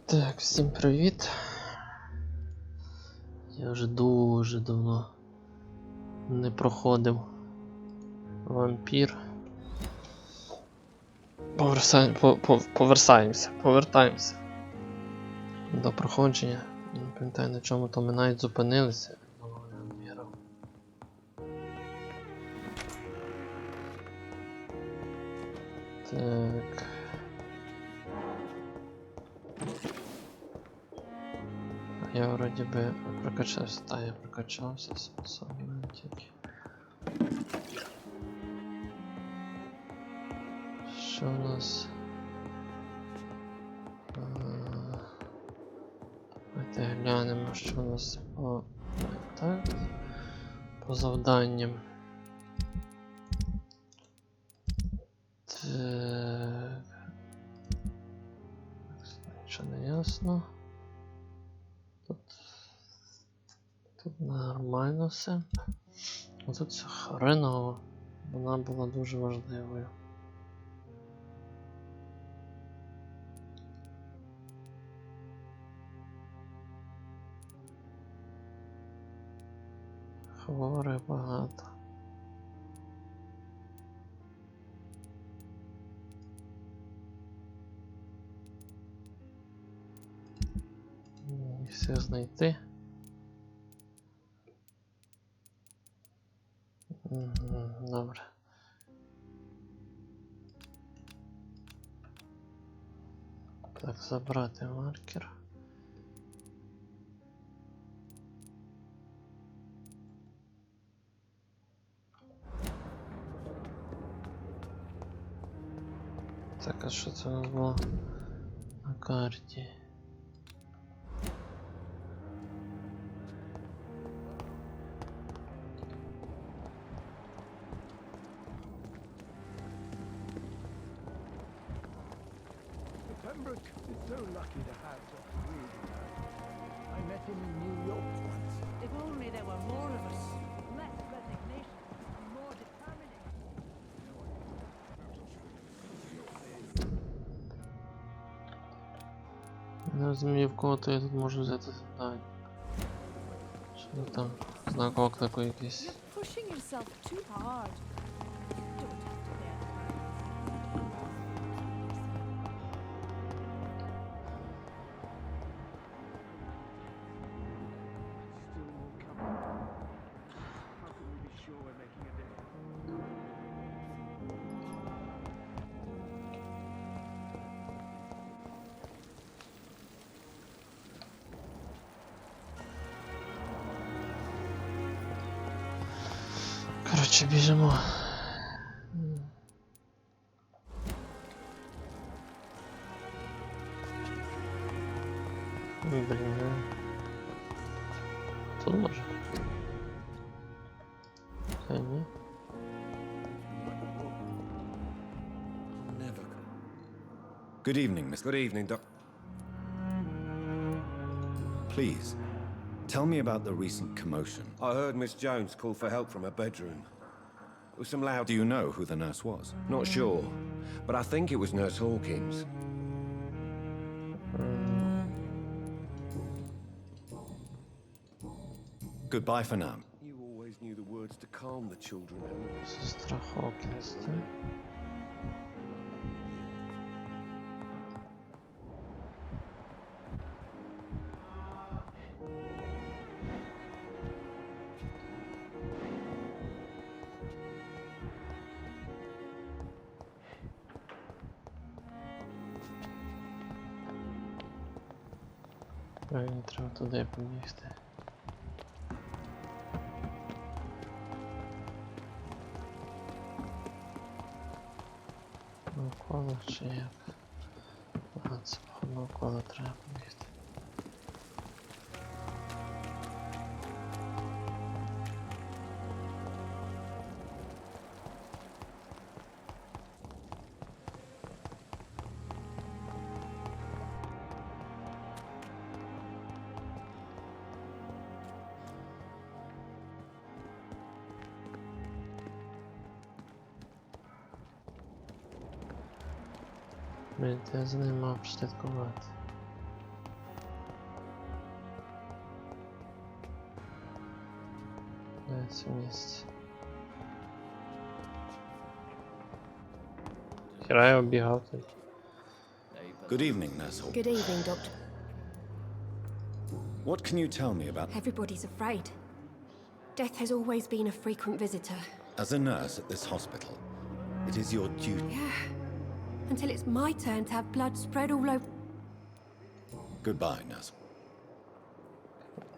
Так, всім привіт. Я вже дуже давно не проходив вампір. Повертаємося до проходження. Не пам'ятаю, на чому то ми навіть зупинилися. Так. Я вроді би прокачався, я прокачався способами тільки. Що у нас? Давайте глянемо, що у нас по завданням. Так. Нічого не ясно. Тут нормально все. А тут все хреново. Вона була дуже важливою. Хворих багато. І все знайти. Добре. Так, забрати маркер. Так, а що це у нас було на карті? So lucky to have such a real guy. I met him in New York once. If only there were more of us. Less resignation and more determination. Не розумію, в кого то я тут можу взяти завдання. Що там? Знак оклику якийсь. You're pushing yourself too hard. You don't have to bear the Still more coming. How can we be sure we're making a difference? Коротше, біжимо. Блін. Тут може? Ні. Good evening, Miss. Good evening, Doc. Please, tell me about the recent commotion. I heard Miss Jones call for help from her bedroom. There was some loud... Do you know who the nurse was? Not sure, but I think it was Nurse Hawkins. Goodbye for now. You always knew the words to calm the children. Сестра Хокінс, так? Правильно, треба туди побігти. Навколо чи як? Ага, це походу навколо треба побігти. Блін, я за ним мав прослідкувати. на це місце. Хіра я оббігав тут. Good evening, Nurse Hall. Good evening, Doctor. What can you tell me about... Everybody's afraid. Death has always been a frequent visitor. As a nurse at this hospital, it is your duty... Yeah. Until it's my turn to have blood spread all over. Goodbye, Nurse.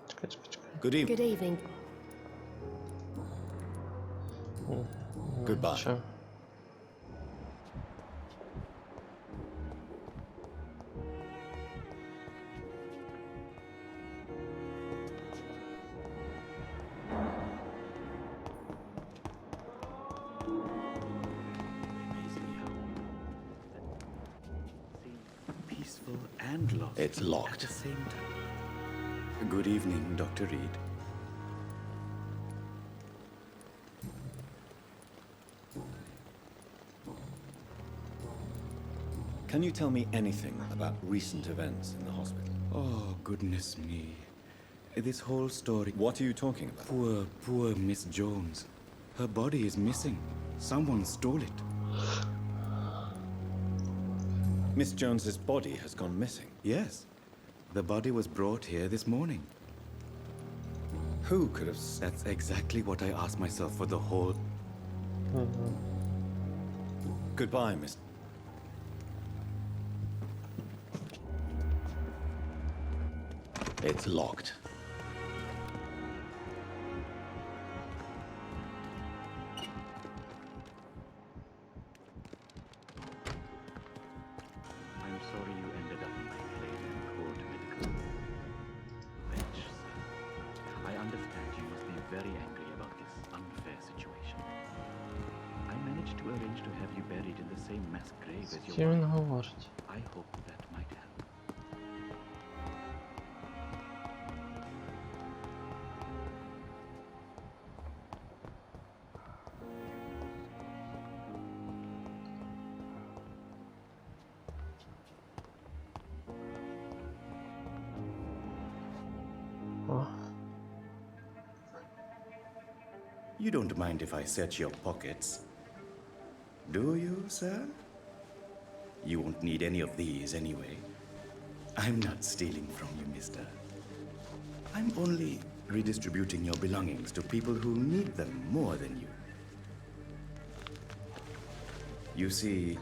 Чекай, чекай, чекай. Good evening. Good evening. Goodbye. Що? Peaceful and lost. It's locked. At the same time. Good evening, Dr. Reed. Can you tell me anything about recent events in the hospital? Oh, goodness me. This whole story. What are you talking about? Poor Miss Jones. Her body is missing. Someone stole it. Miss Jones's body has gone missing. Yes. The body was brought here this morning. Who could have... That's exactly what I asked myself for the whole... Goodbye, Miss... It's locked. I'm sorry you ended up in my plain and cold medical bench, sir. I understand you must be very angry about this unfair situation. I managed to arrange to have you buried in the same mass grave as З your ким він wife. говорить? I hope that might help. О, You don't mind if I search your pockets, do you, sir? You won't need any of these anyway. I'm not stealing from you, mister. I'm only redistributing your belongings to people who need them more than you. You see,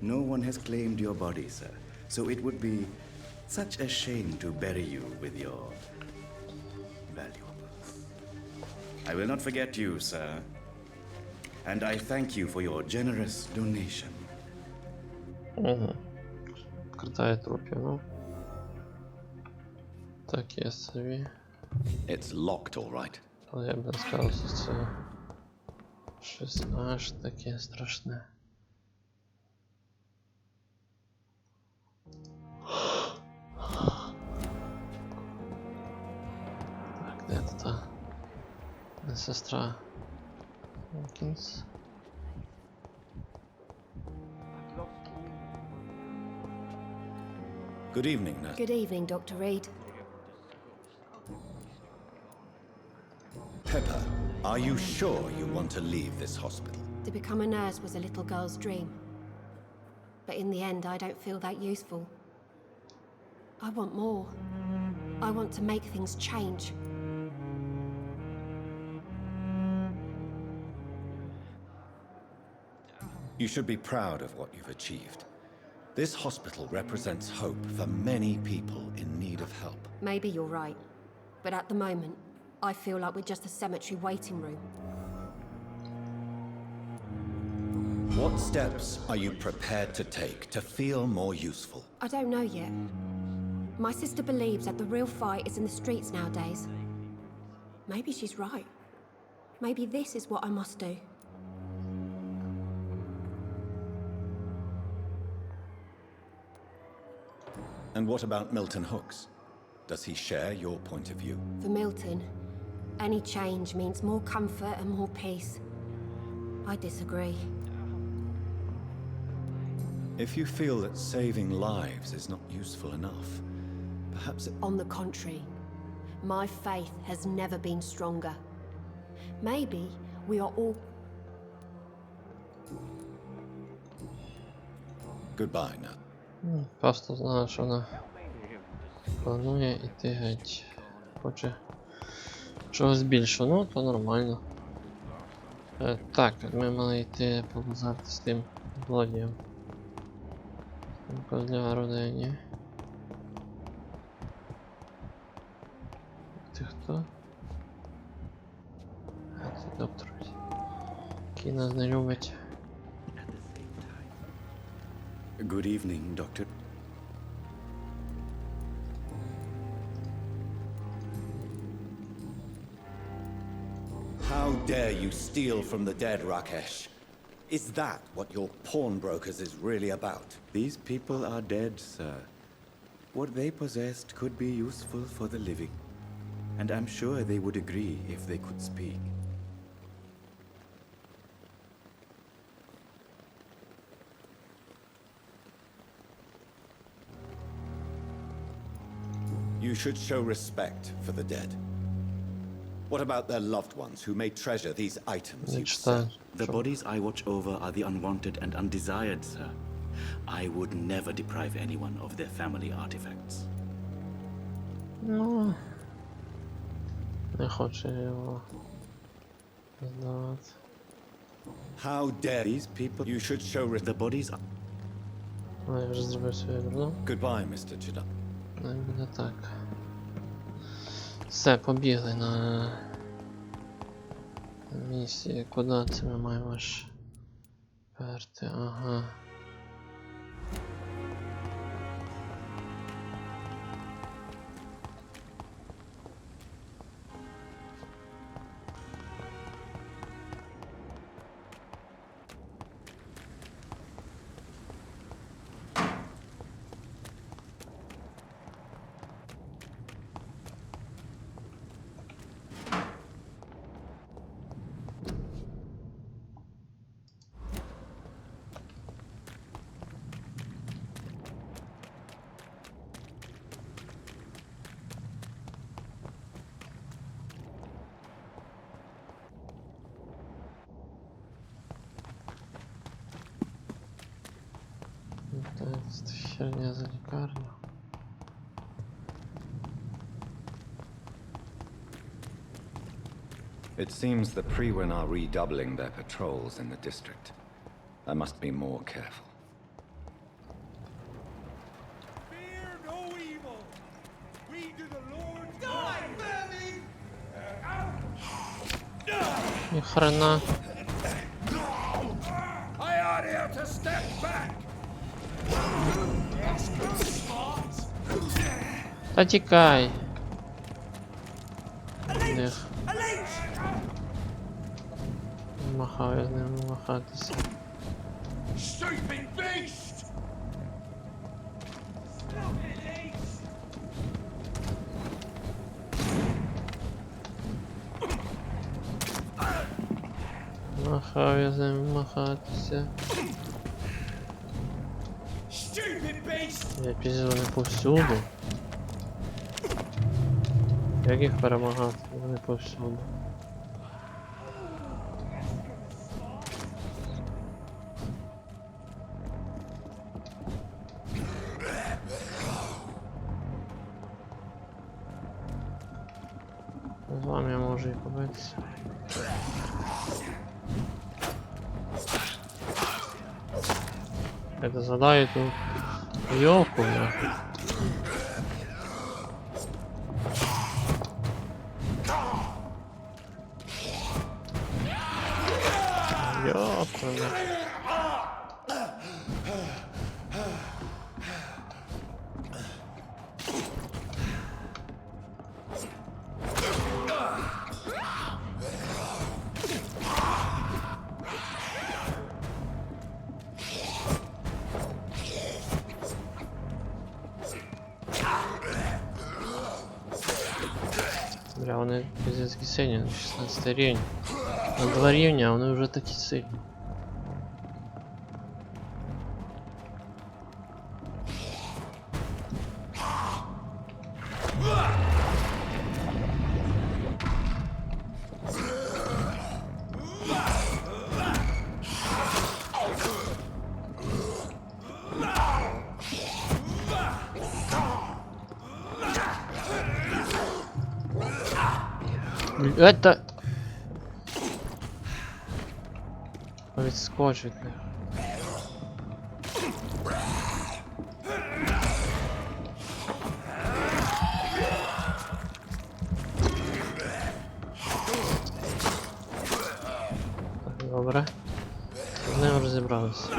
no one has claimed your body, sir, so it would be such a shame to bury you with your valuables. I will not forget you, sir, and I thank you for your generous donation. угу. Картає трупів, ну. Так, є собі. It's locked, all right. Але я б не сказав, що це щось аж таке страшне. Так, де це та? Не сестра. Хокінс. Good evening, Nurse. Good evening, Dr. Reed. Pepper, are you sure you want to leave this hospital? To become a nurse was a little girl's dream. But in the end, I don't feel that useful. I want more. I want to make things change. You should be proud of what you've achieved. This hospital represents hope for many people in need of help. Maybe you're right. But at the moment, I feel like we're just a cemetery waiting room. What steps are you prepared to take to feel more useful? I don't know yet. My sister believes that the real fight is in the streets nowadays. Maybe she's right. Maybe this is what I must do. And what about Milton Hooks? Does he share your point of view? For Milton, any change means more comfort and more peace. I disagree. If you feel that saving lives is not useful enough, perhaps it... On the contrary, My faith has never been stronger. Maybe we are all... Goodbye now. Просто знала, що вона планує іти геть. Хоче чогось більшого, ну то нормально. Так, ми мали йти побазарити з тим злодієм. Козля родині. Ти хто? А це доктор, який нас не любить. Good evening, Doctor. How dare you steal from the dead, Rakesh? Is that what your pawnbrokers is really about? These people are dead, sir. What they possessed could be useful for the living. And I'm sure they would agree if they could speak. You should show respect for the dead. What about their loved ones who may treasure these items Не you читаю. sell? The bodies I watch over are the unwanted and undesired, sir. I would never deprive anyone of their family artifacts. Ну, не хоче його здавати. How dare These people, you should show the respect. bodies are... Ну, я вже зробив свою добро. Goodbye, Mr. Chidam. Не буде так. Все, побігли на місії. Куди це ми маємо аж перти? Ага. Так, це херня за лікарню. It seems the Priwen are redoubling their patrols in the district. I must be more careful. Fear no evil. We do the Lord's die, vermin! Ні хрена. I ought here to step back. Та тікай. Них. Махаю з ним махатися. Stupid beast! Махаю з ним махатися. Stupid beast! Я пізно вони повсюду. Як їх перемагати? Вони повсюду. З вами я можу і побитися. Я згадаю ту йовку, бля. Йовку, бля. Бля, вони пиздецькі сильні, 16 рівень. На 2 рівня, а вони вже такі сильні. Это... Відскочить. Добре. З ним розібралися.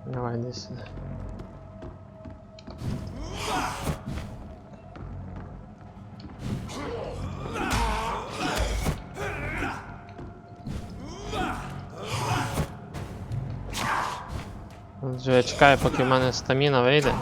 Давай, иди сюда. Я чекаю, поки в мене стаміна вийде.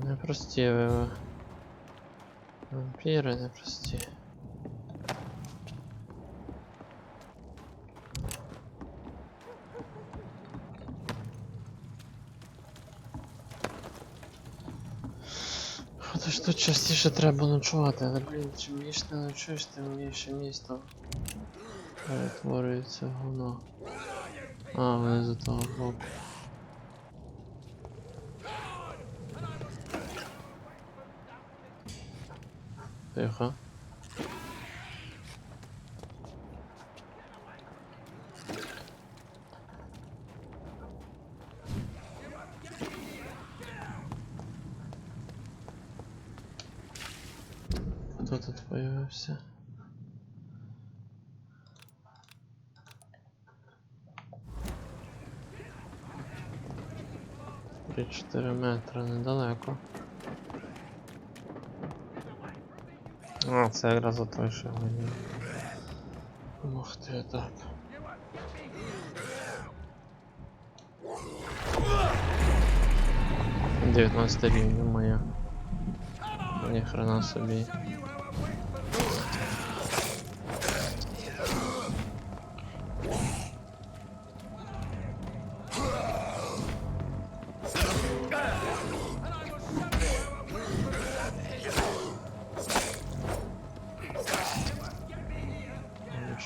Непрості ви. Вампіри непрості. Тож тут частіше треба ночувати, але, блін, чим більше ти ночуєш, тим більше місто перетворюється в говно. А, вони з того боку. Тихо. Хто тут появився? Три 4 метри недалеко. А, це якраз за той, що мені могти так. — 19 рівня моя. Ніхрена собі.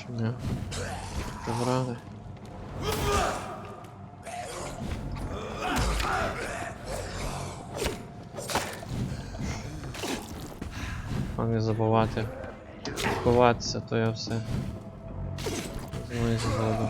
Ні. Забрали. А не забувати ховатися, то я все знову забуду.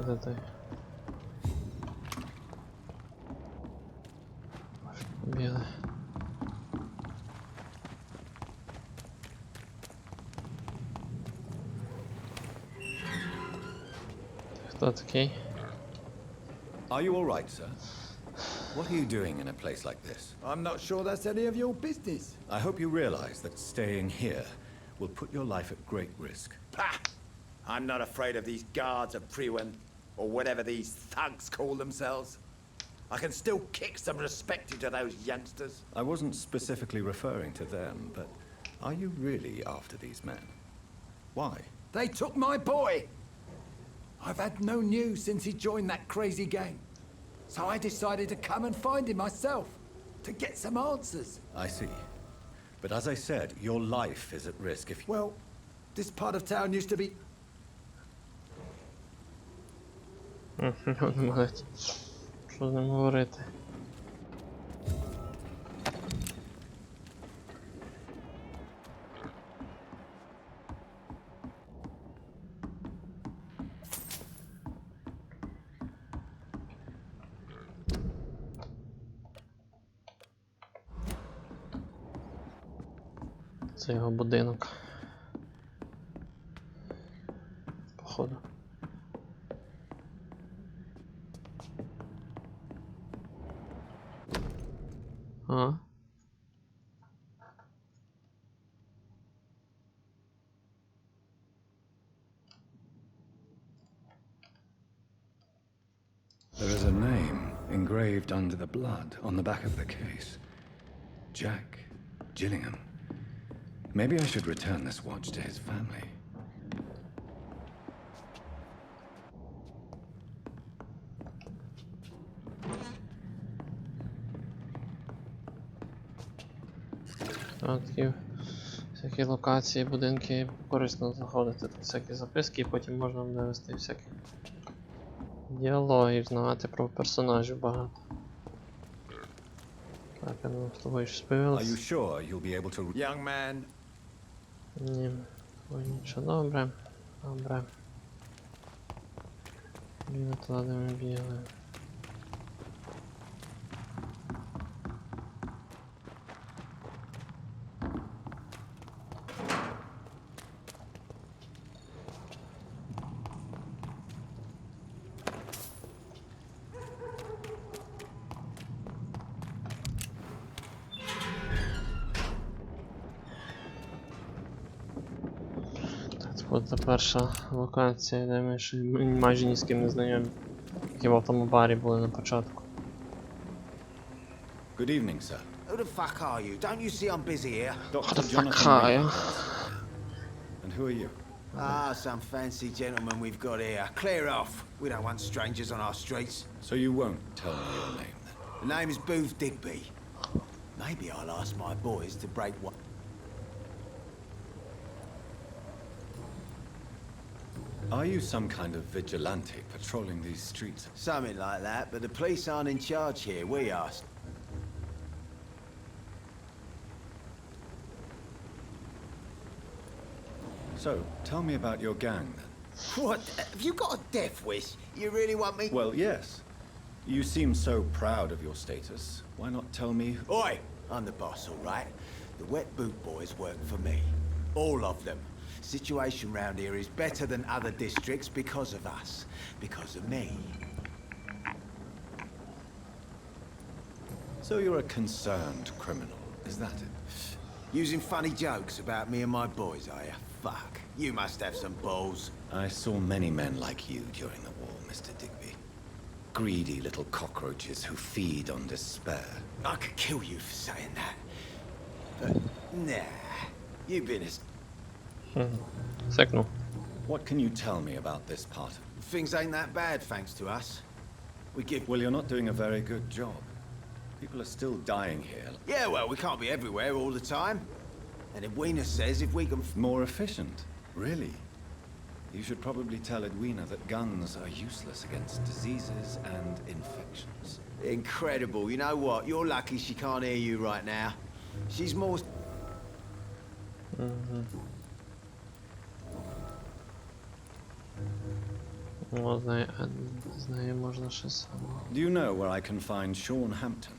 Де той? Біле. Хто такий? Are you all right, sir? What are you doing in a place like this? I'm not sure that's any of your business. I hope you realize that staying here will put your life at great risk. Pah! I'm not afraid of these guards of Priwen, or whatever these thugs call themselves. I can still kick some respect into those youngsters. I wasn't specifically referring to them, but are you really after these men? Why? They took my boy! I've had no news since he joined that crazy gang. So I decided to come and find him myself, to get some answers. I see. But as I said, your life is at risk if you... Well, this part of town used to be... Вони мають. Що з ним говорити? Це його будинок. Походу. А? There is a name engraved under the blood on the back of the case. Jack Gillingham. Maybe I should return this watch to his family. Такі всякі локації, будинки корисно заходити, тут всякі записки, і потім можна навести всякі діалоги, знати про персонажів багато. Так, я думаю, з тобою щось Are you появилось. sure you'll be able to... Young man, Ні, ой, нічого, добре, добре. Біля туди, де ми бігли. От це перша локація, де ми ще майже ні з ким не знайомі. Які в тому барі були на початку. Good evening, sir. Who the fuck are you? Don't you see I'm busy here? Dr. the fuck Jonathan are Reed. you? And who are you? Ah, some fancy gentleman we've got here. Clear off. We don't want strangers on our streets. So you won't tell me your name, then? The name is Booth Digby. Maybe I'll ask my boys to break one. Are you some kind of vigilante patrolling these streets? Something like that, but the police aren't in charge here. We are. So, tell me about your gang, then. What? Have you got a death wish? You really want me? Well, yes. You seem so proud of your status. Why not tell me... Oi! I'm the boss, all right? The wet boot boys work for me. All of them. Situation round here is better than other districts because of us. Because of me. So you're a concerned criminal, is that it? Using funny jokes about me and my boys, are you? Fuck. You must have some balls. I saw many men like you during the war, Mr. Digby. Greedy little cockroaches who feed on despair. I could kill you for saying that. But, nah. You've been as... Секнув. What can you tell me about this part of... Things ain't that bad, thanks to us. We give... Well, you're not doing a very good job. People are still dying here. Yeah, well, we can't be everywhere all the time. And Edwina says if we can... More efficient? Really? You should probably tell Edwina that guns are useless against diseases and infections. Incredible. You know what? You're lucky she can't hear you right now. She's more... О, з нею можна ще саме. Do you know where I can find Sean Hampton?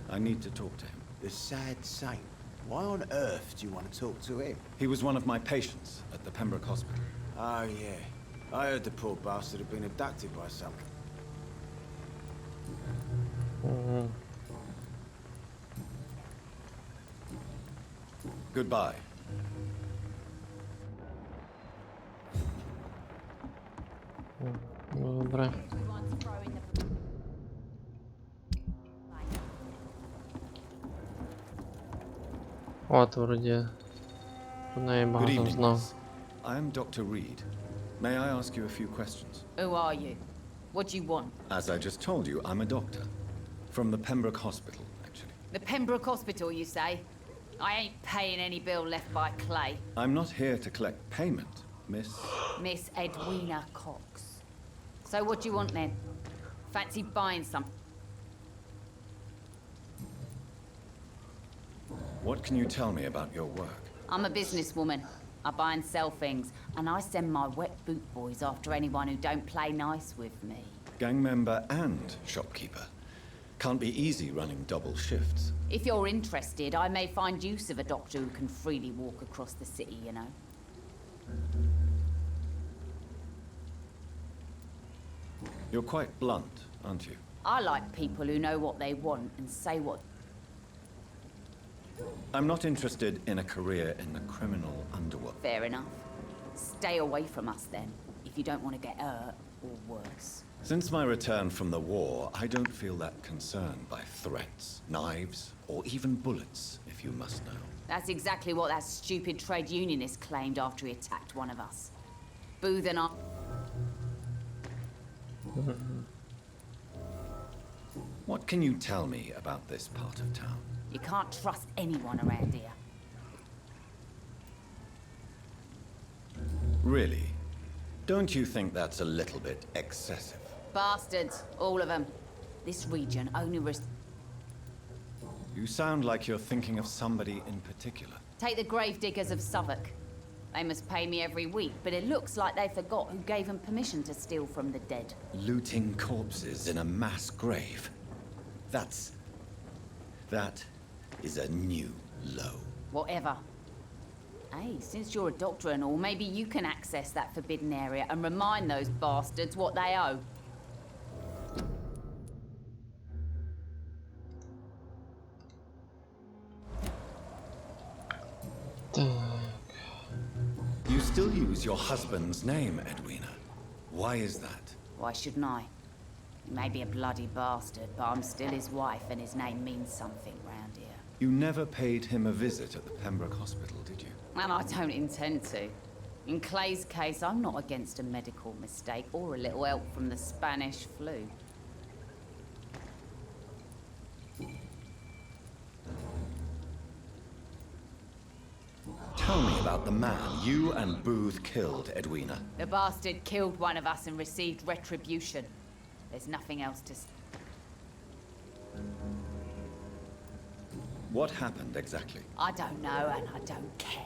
I need to talk to him. The sad saint. Why on earth do you want to talk to him? He was one of my patients at the Pembroke Hospital. Oh, yeah. I heard the poor bastard had been abducted by some... Goodbye. Добре. От, вроді, про неї Good багато evening, знав. miss. I am Dr. Reed. May I ask you a few questions? Who are you? What do you want? As I just told you, I'm a doctor. From the Pembroke Hospital, actually. The Pembroke Hospital, you say? I ain't paying any bill left by Clay. I'm not here to collect payment, miss. Miss Edwina Cox. So what do you want then? Fancy buying some? What can you tell me about your work? I'm a businesswoman. I buy and sell things, and I send my wet boot boys after anyone who don't play nice with me. Gang member and shopkeeper. Can't be easy running double shifts. If you're interested, I may find use of a doctor who can freely walk across the city, you know. You're quite blunt, aren't you? I like people who know what they want and say what... I'm not interested in a career in the criminal underworld. Fair enough. Stay away from us then, if you don't want to get hurt or worse. Since my return from the war, I don't feel that concerned by threats, knives, or even bullets, if you must know. That's exactly what that stupid trade unionist claimed after he attacked one of us. Booth and I... What can you tell me about this part of town? You can't trust anyone around here. Really? Don't you think that's a little bit excessive? Bastards, all of them. This region only You sound like you're thinking of somebody in particular. Take the gravediggers of Southwark. They must pay me every week, but it looks like they forgot who gave them permission to steal from the dead. Looting corpses in a mass grave. That is a new low. Whatever. Hey, since you're a doctor and all, maybe you can access that forbidden area and remind those bastards what they owe. You still use your husband's name, Edwina. Why is that? Why shouldn't I? He may be a bloody bastard, but I'm still his wife and his name means something round here. You never paid him a visit at the Pembroke Hospital, did you? And I don't intend to. In Clay's case, I'm not against a medical mistake or a little help from the Spanish flu. Tell me about the man you and Booth killed, Edwina. The bastard killed one of us and received retribution. There's nothing else to say. What happened exactly? I don't know and I don't care.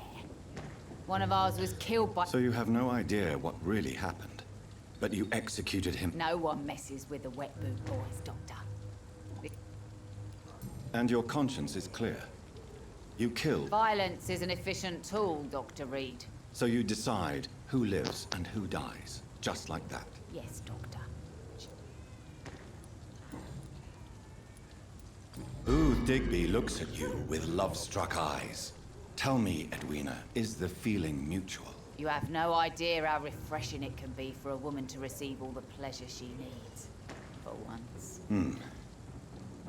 One of ours was killed by... So you have no idea what really happened, but you executed him. No one messes with the wet boot boys, Doctor. And your conscience is clear. You killed. Violence is an efficient tool, Dr. Reed. So you decide who lives and who dies, just like that. Yes, Doctor. Booth Digby looks at you with love-struck eyes. Tell me, Edwina, is the feeling mutual? You have no idea how refreshing it can be for a woman to receive all the pleasure she needs. For once.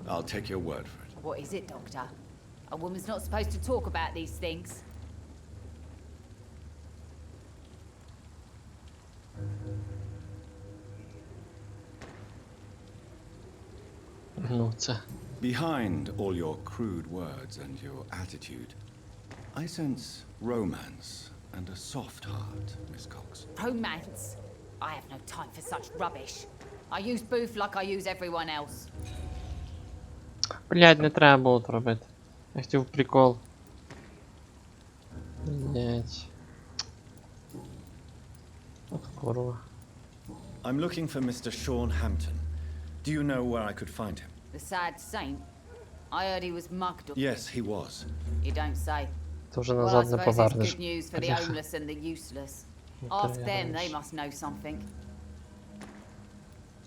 I'll take your word for it. What is it, Doctor? A woman's not supposed to talk about these things. Ну, це. Behind all your crude words and your attitude, I sense romance and a soft heart, Miss Cox. Romance? I have no time for such rubbish. I use Booth like I use everyone else. Блядь, не треба було то робити. Я хотів прикол. Блядь. От курва. I'm looking for Mr. Sean Hampton. Do you know where I could find him? The sad saint? I heard he was mugged. Yes, he was. You don't say. То вже Well, I назад не suppose it's повернеш. good news for the Бляха. homeless and the useless. Ну, Ask то them, я they ж. must know something.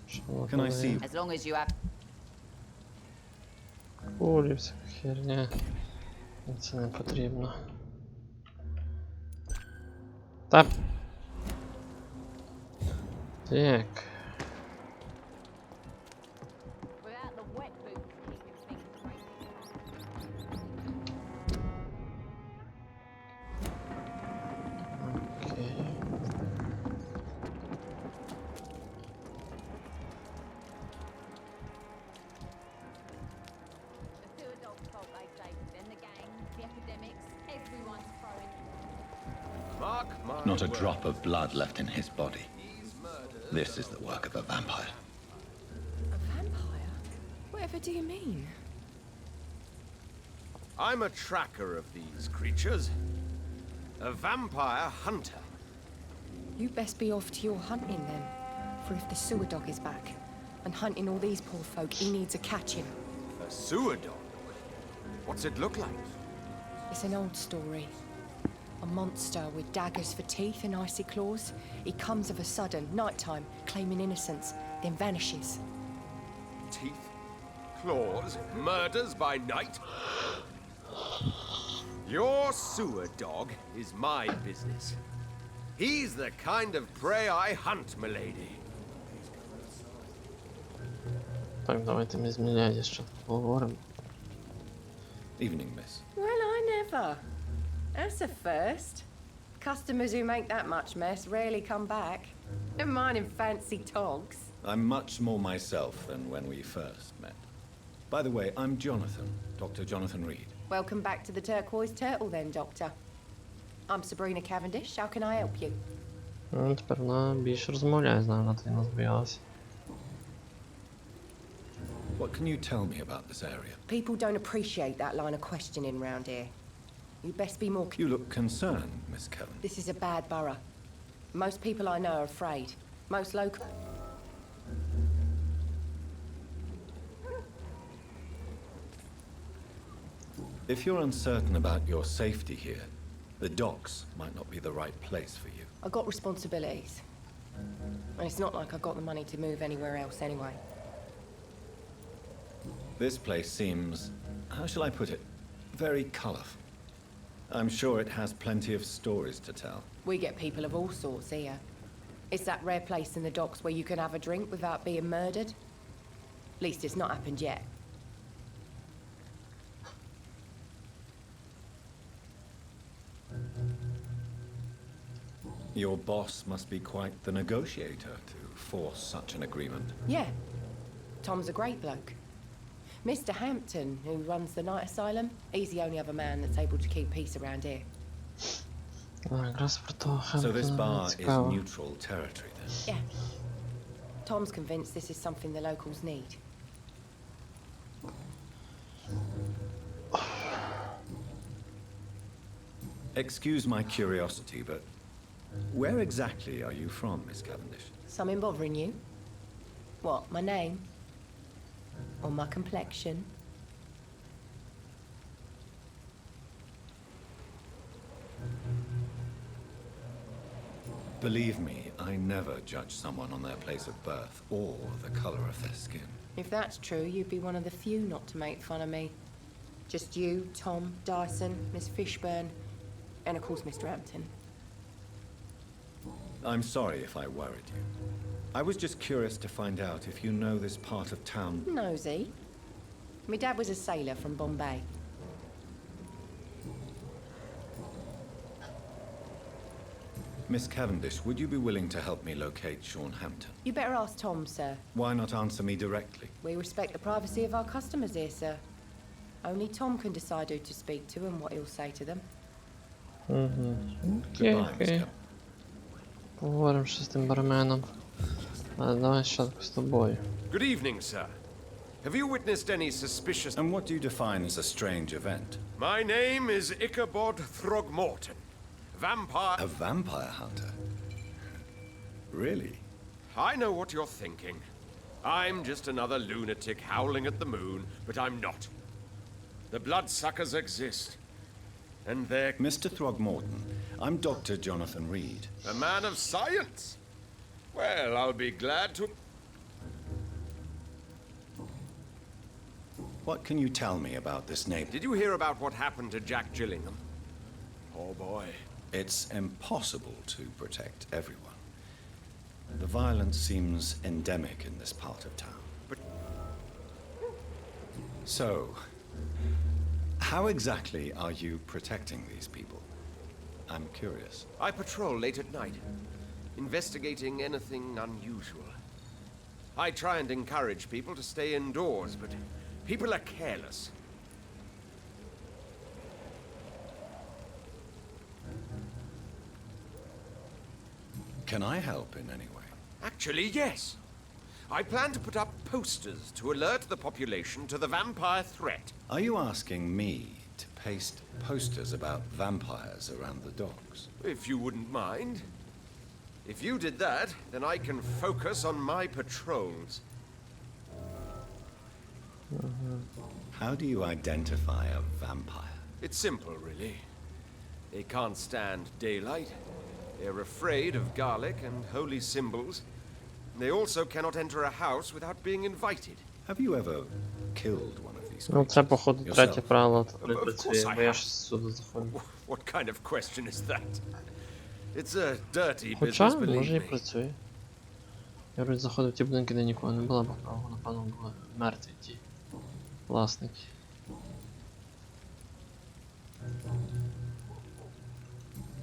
Що воно Can I там see? є? As long as you have... Кулі, всяка херня. Це не потрібно. Так. Так. Without the wet boots keeping things straight. Окей. The two adults fault, they say. Then the gang, the epidemics, everyone's throwing... Not a drop of blood left in his body. This is the work of a vampire. Whatever do you mean? I'm a tracker of these creatures. A vampire hunter. You best be off to your hunting then. For if the sewer dog is back and hunting all these poor folk, he needs a catching. A sewer dog? What's it look like? It's an old story. A monster with daggers for teeth and icy claws. He comes of a sudden, nighttime, claiming innocence, then vanishes. Teeth, claws, murders by night? Your sewer dog is my business. He's the kind of prey I hunt, milady. Так, давайте ми з Міляді ще поговоримо. Evening, miss. Well, I never. That's a first. Customers who make that much mess rarely come back. Never mind in fancy togs. I'm much more myself than when we first met. By the way, I'm Jonathan, Dr. Jonathan Reed. Welcome back to the Turquoise Turtle then, Doctor. I'm Sabrina Cavendish. How can I help you? Ну, тепер вона більше розмовляє з нами, вона тоді нас боялася. What can you tell me about this area? People don't appreciate that line of questioning round here. You best be more... You look concerned, Miss Kellen. This is a bad borough. Most people I know are afraid. Most local... If you're uncertain about your safety here, the docks might not be the right place for you. I've got responsibilities. And it's not like I've got the money to move anywhere else anyway. This place seems, how shall I put it, very colorful. I'm sure it has plenty of stories to tell. We get people of all sorts here. It's that rare place in the docks where you can have a drink without being murdered. At least it's not happened yet. Your boss must be quite the negotiator to force such an agreement. Yeah. Tom's a great bloke. Mr. Hampton, who runs the night asylum, he's the only other man that's able to keep peace around here. Якраз про того So this Хемптона bar мені is цікаво. neutral territory then? Yeah. Tom's convinced this is something the locals need. Excuse my curiosity, but where exactly are you from, Miss Cavendish? Something bothering you? What, my name? Or my complexion? Believe me, I never judge someone on their place of birth or the color of their skin. If that's true, you'd be one of the few not to make fun of me. Just you, Tom, Dyson, Miss Fishburne, and of course Mr. Hampton. I'm sorry if I worried you. I was just curious to find out if you know this part of town. Nosy. My dad was a sailor from Bombay. Miss Cavendish, would you be willing to help me locate Sean Hampton? You better ask Tom, sir. Why not answer me directly? We respect the privacy of our customers here, sir. Only Tom can decide who to speak to and what he'll say to them. Окей, Goodbye, Miss окей. Cavendish. Поговоримо ще з тим барменом. Але давай спочатку з тобою. Good evening, sir. Have you witnessed any suspicious... And what do you define as a strange event? My name is Ichabod Throgmorton. Vampire... A vampire hunter? Really? I know what you're thinking. I'm just another lunatic howling at the moon, but I'm not. The bloodsuckers exist. And they're... Mr. Throgmorton, I'm Dr. Jonathan Reed. A man of science? Well, I'll be glad to... What can you tell me about this neighbor? Did you hear about what happened to Jack Gillingham? Poor boy. It's impossible to protect everyone. The violence seems endemic in this part of town. But... So, how exactly are you protecting these people? I'm curious. I patrol late at night, investigating anything unusual. I try and encourage people to stay indoors, but people are careless. Can I help in any way? Actually, yes. I plan to put up posters to alert the population to the vampire threat. Are you asking me to paste posters about vampires around the docks? If you wouldn't mind. If you did that, then I can focus on my patrols. How do you identify a vampire? It's simple, really. They can't stand daylight. They're afraid of garlic and holy symbols. They also cannot enter a house without being invited. Have you ever killed one of these Ну, це, creatures походу, yourself? третє правило тут не Of course працює, I бо я have. ж сюди заходжу. What kind of question is that? It's a dirty Хоча, business, believe може і me. працює. Я вроді заходив в ті будинки, де нікого не було, бо напевно були мертві ті власники.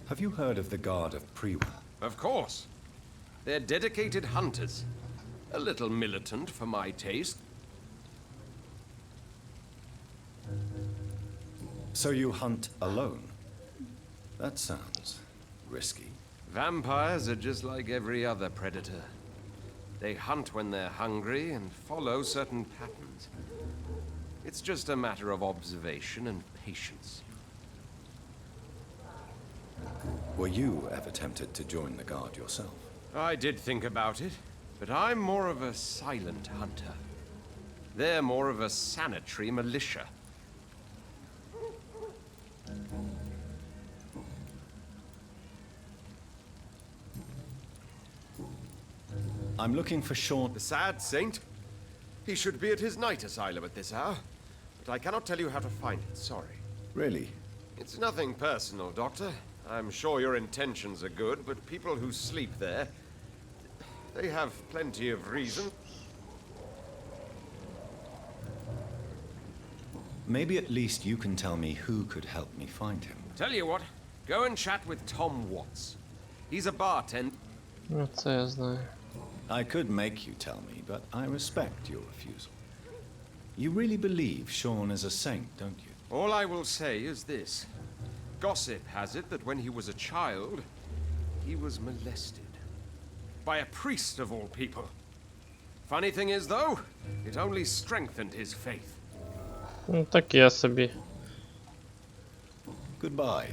Have you heard of the Guard of Priwa? Of course. They're dedicated hunters. A little militant for my taste. So you hunt alone? That sounds risky. Vampires are just like every other predator. They hunt when they're hungry and follow certain patterns. It's just a matter of observation and patience. Were you ever tempted to join the Guard yourself? I did think about it, but I'm more of a silent hunter. They're more of a sanitary militia. I'm looking for Sean. The sad saint? He should be at his night asylum at this hour, but I cannot tell you how to find it, sorry. Really? It's nothing personal, Doctor. I'm sure your intentions are good, but people who sleep there, they have plenty of reason. Maybe at least you can tell me who could help me find him. Tell you what, go and chat with Tom Watts. He's a bartender. Ну, це я знаю. I could make you tell me, but I respect your refusal. You really believe Sean is a saint, don't you? All I will say is this. Gossip has it that when he was a child, he was molested. By a priest of all people. Funny thing is, though, it only strengthened his faith. Ну, так я собі. Goodbye.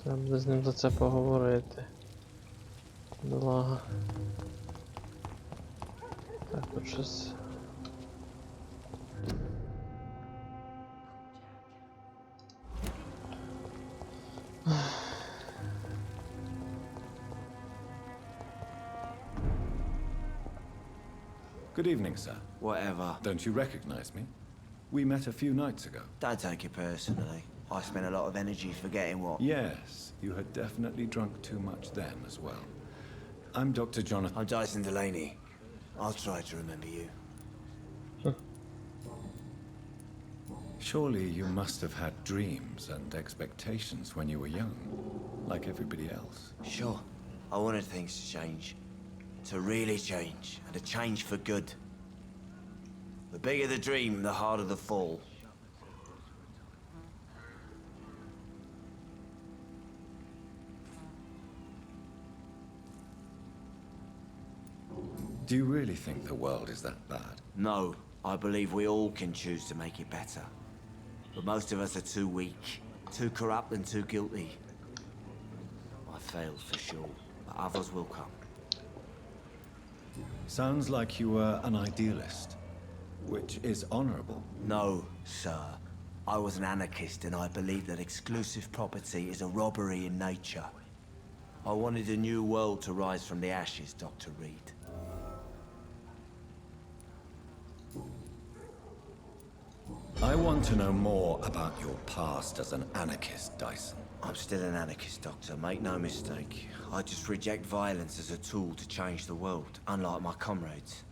Треба буде з ним за це поговорити. Бідолага. Так, тут щось. Good evening, sir. Whatever. Don't you recognize me? We met a few nights ago. Don't take it personally. I spent a lot of energy forgetting what. Yes, you had definitely drunk too much then as well. I'm Dr. Jonathan. I'm Dyson Delaney. I'll try to remember you. Surely you must have had dreams and expectations when you were young, like everybody else. Sure. I wanted things to change. To really change, and to change for good. The bigger the dream, the harder the fall. Do you really think the world is that bad? No, I believe we all can choose to make it better. But most of us are too weak, too corrupt and too guilty. I failed for sure, but others will come. Sounds like you were an idealist, which is honorable. No, sir. I was an anarchist and I believed that exclusive property is a robbery in nature. I wanted a new world to rise from the ashes, Dr. Reed. I want to know more about your past as an anarchist, Dyson. I'm still an anarchist, Doctor, make no mistake. I just reject violence as a tool to change the world, unlike my comrades.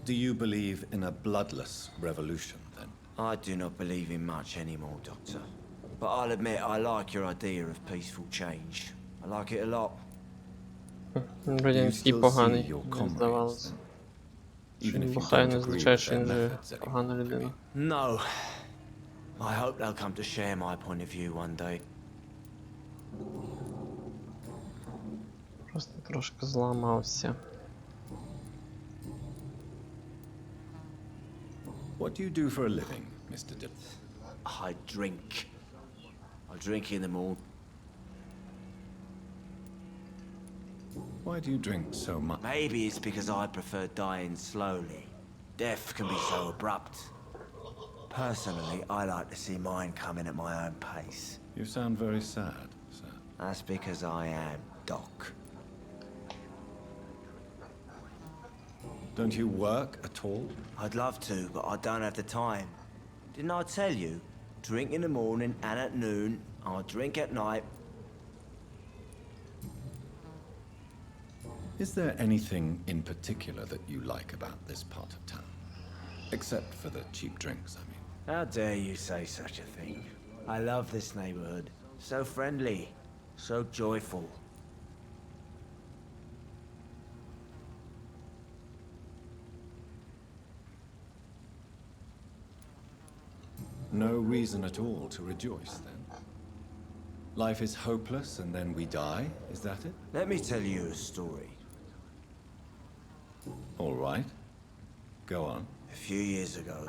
Do you believe in a bloodless revolution, then? I do not believe in much anymore, Doctor. But I'll admit I like your idea of peaceful change. I like it a lot. Вроді не такий поганий, мені здавалося. Even if you Бухає don't не agree означає, with що their він же methods погана No. людина. I hope they'll come to share my point of view one day. Просто трошки зламався. What do you do for a living, Mr. Dip? I drink. I drink in the morning. Why do you drink so much? Maybe it's because I prefer dying slowly. Death can be so abrupt. Personally, I like to see mine coming at my own pace. You sound very sad, sir. That's because I am Doc. Don't you work at all? I'd love to, but I don't have the time. Didn't I tell you? Drink in the morning and at noon. I'll drink at night. Is there anything in particular that you like about this part of town? Except for the cheap drinks, I mean. How dare you say such a thing? I love this neighborhood. So friendly. So joyful. No reason at all to rejoice, then? Life is hopeless and then we die, is that it? Let me tell you a story. All right. Go on. A few years ago,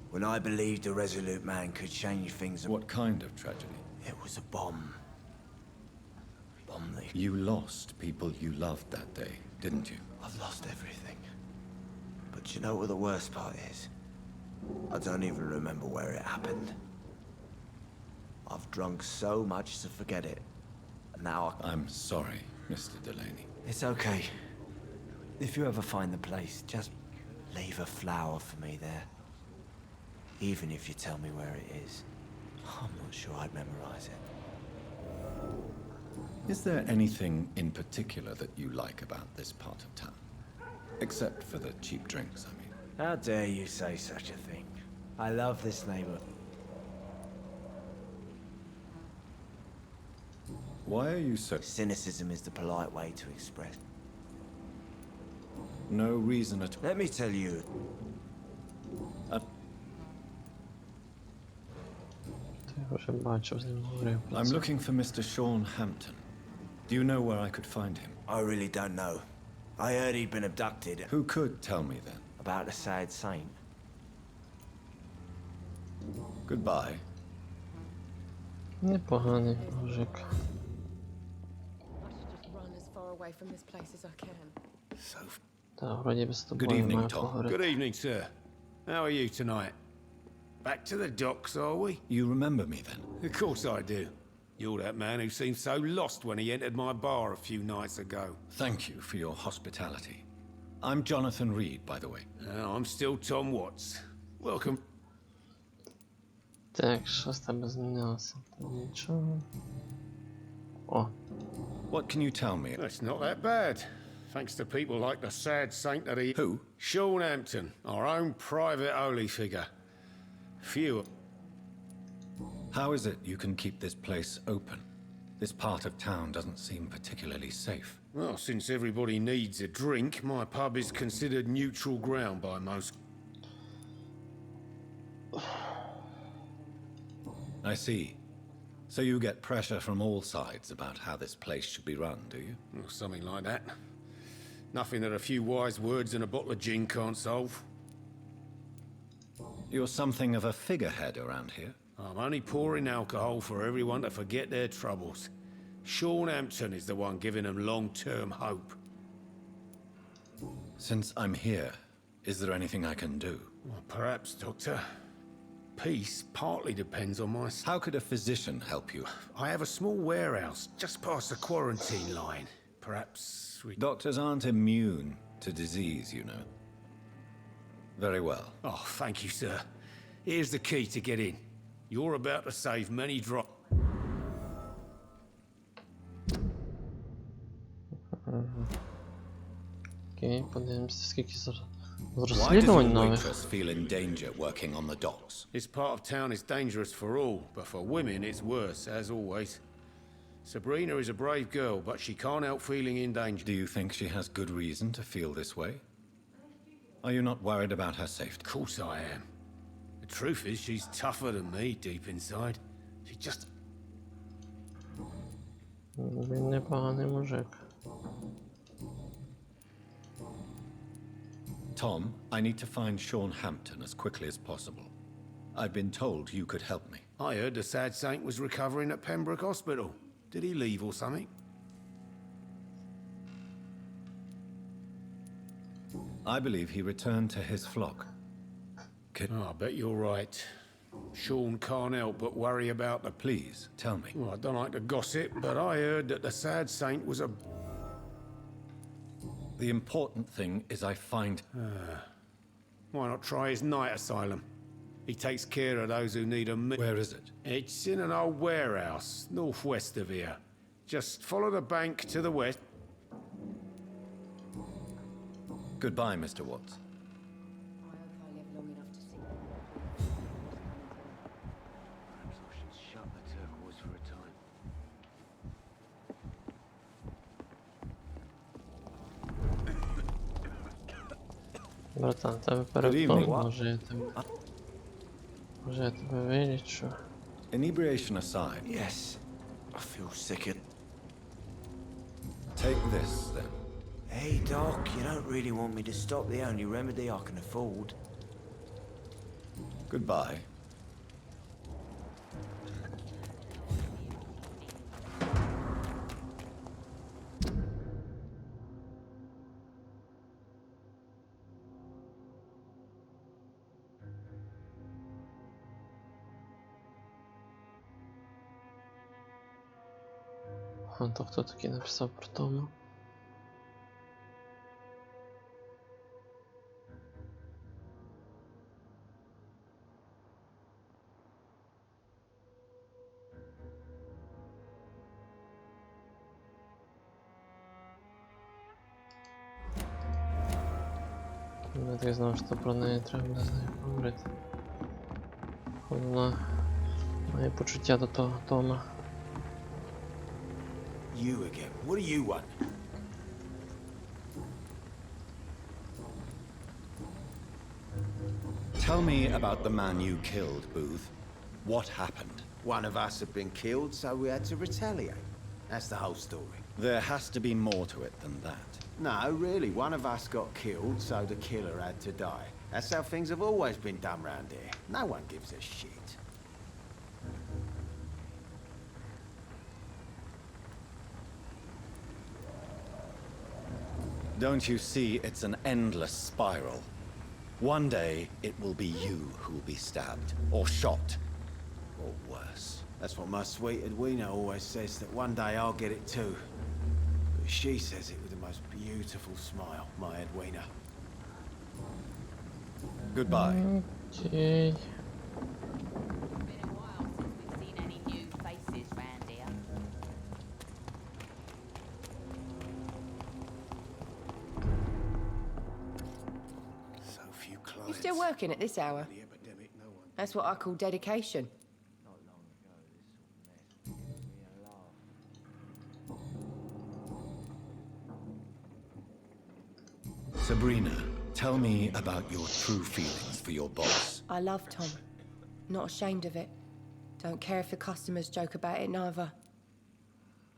when I believed a resolute man could change things... What kind of tragedy? It was a bomb. Bomb that... You lost people you loved that day, didn't you? I've lost everything. But you know what the worst part is? I don't even remember where it happened. I've drunk so much to forget it. And now I'm sorry, Mr. Delaney. It's okay. If you ever find the place, just leave a flower for me there. Even if you tell me where it is. I'm not sure I'd memorize it. Is there anything in particular that you like about this part of town? Except for the cheap drinks, I mean. How dare you say such a thing? I love this neighborhood. Why are you so... Cynicism is the polite way to express. No reason at all. Let me tell you. Я вже бачив, з ним говорив про I'm це. looking for Mr. Sean Hampton. Do you know where I could find him? I really don't know. I heard he'd been abducted. Who could tell me then? About the sad saint. Goodbye. Непоганий мужик. I should just run as far away from this place as I can. So Та, вроді би з Good тобою evening, маю Tom. поговорити. Good evening, sir. How are you tonight? Back to the docks, are we? You remember me then? Of course I do. You're that man who seemed so lost when he entered my bar a few nights ago. Thank you for your hospitality. I'm Jonathan Reed, by the way. I'm still Tom Watts. Welcome. Так, що з тебе змінилося? Та нічого. О, What can you tell me? That's not that bad. Thanks to people like the sad saint that he... Who? Sean Hampton, our own private holy figure. Few... How is it you can keep this place open? This part of town doesn't seem particularly safe. Well, since everybody needs a drink, my pub is considered neutral ground by most. I see. So you get pressure from all sides about how this place should be run, do you? Or something like that. Nothing that a few wise words and a bottle of gin can't solve. You're something of a figurehead around here. I'm only pouring alcohol for everyone to forget their troubles. Sean Hampton is the one giving them long-term hope. Since I'm here, is there anything I can do? Well, perhaps, Doctor. Peace partly depends on my... How could a physician help you? I have a small warehouse just past the quarantine line. Perhaps we... Doctors aren't immune to disease, you know. Very well. Oh, thank you, sir. Here's the key to get in. You're about to save many drops. окей, подивимося, скільки зараз. Why does Розслідувань your нових. waitress feel in danger working on the docks? This part of town is dangerous for all, but for women it's worse, as always. Sabrina is a brave girl, but she can't help feeling in danger. Do you think she has good reason to feel this way? Are you not worried about her safety? Of course I am. The Truth is, she's tougher than me deep inside. She just... Він непоганий мужик. Tom, I need to find Sean Hampton as quickly as possible. I've been told you could help me. I heard the sad saint was recovering at Pembroke Hospital. Did he leave or something? I believe he returned to his flock. Oh, I bet you're right. Sean can't help but worry about the... Please, tell me. Well, I don't like to gossip, but I heard that the sad saint was a... The important thing is I find... Why not try his night asylum? He takes care of those who need a... Where is it? It's in an old warehouse, northwest of here. Just follow the bank to the west. Goodbye, Mr. Watts. I hope I live long enough to see. Perhaps I should shut the turquoise for a time. Братан, тебе перепон, може я тебе вилічу. Inebriation aside, Yes, I feel sick. take this, then. Hey, Doc, you don't really want me to stop the only remedy I can afford. Goodbye. А то хто такий написав про Тома? Я так знав, що про неї треба з нею поговорити. Вона має почуття до того Тома. You again. What do you want? Tell me about the man you killed, Booth. What happened? One of us had been killed, so we had to retaliate. That's the whole story. There has to be more to it than that. No, really, one of us got killed, so the killer had to die. That's how things have always been done round here. No one gives a shit. Don't you see it's an endless spiral? One day, it will be you who will be stabbed, or shot, or worse. That's what my sweet Edwina always says, that one day I'll get it too. But she says it with the most beautiful smile, my Edwina. Goodbye. Окей. Been a while since we've seen any new faces round here. So few You clients. still working at this hour? The epidemic, no one. That's what I call dedication. Sabrina, tell me about your true feelings for your boss. I love Tom. Not ashamed of it. Don't care if the customers joke about it neither.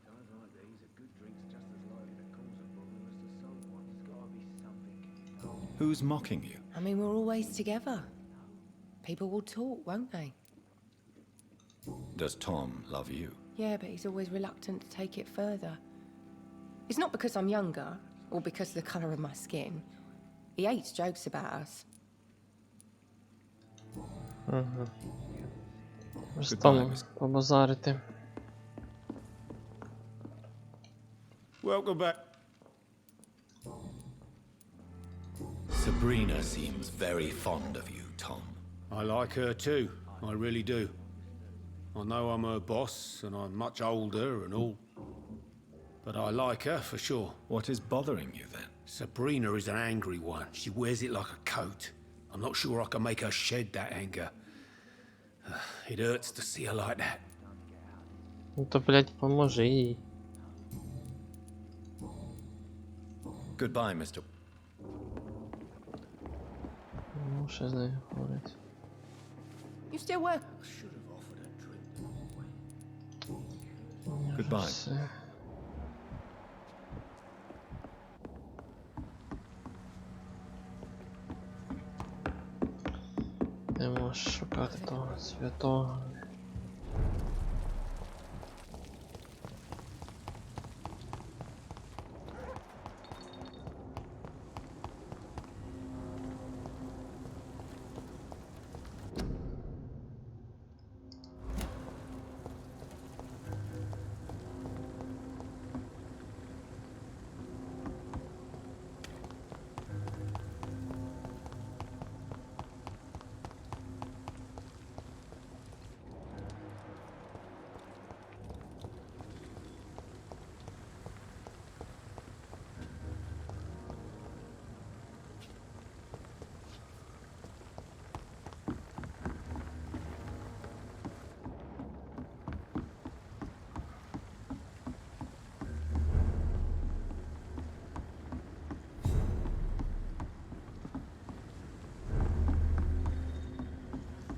Times like these, a good drink's just as likely to cause a problem as the soap one. There's gotta be something. Who's mocking you? I mean, we're always together. People will talk, won't they? Does Tom love you? Yeah, but he's always reluctant to take it further. It's not because I'm younger, or because of the colour of my skin. He hates jokes about us. Угу. З Goodbye, Томом Miss- побазарити. Welcome back. Sabrina seems very fond of you, Tom. I like her too. I really do. I know I'm her boss, and I'm much older and all. But I like her for sure. What is bothering you then? Sabrina is an angry one. She wears it like a coat. I'm not sure I can make her shed that anger. It hurts to see her like that. Ну то, блядь, поможи їй. Goodbye, Mr. Мушу з нею говорити. You still work? Goodbye. Все. Ти можеш шукати того святого.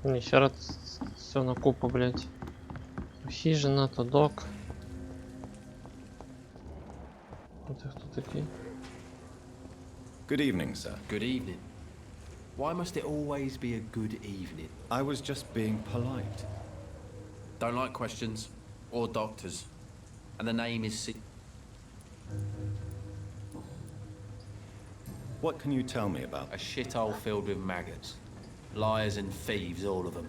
Еще раз все на купу, блять. Хижина, то док. Вот их тут такие. Good evening, sir. Good evening. Why must it always be a good evening? I was just being polite. Don't like questions or doctors. And the name is What can you tell me about? a shithole filled with maggots. Liars and thieves, all of them.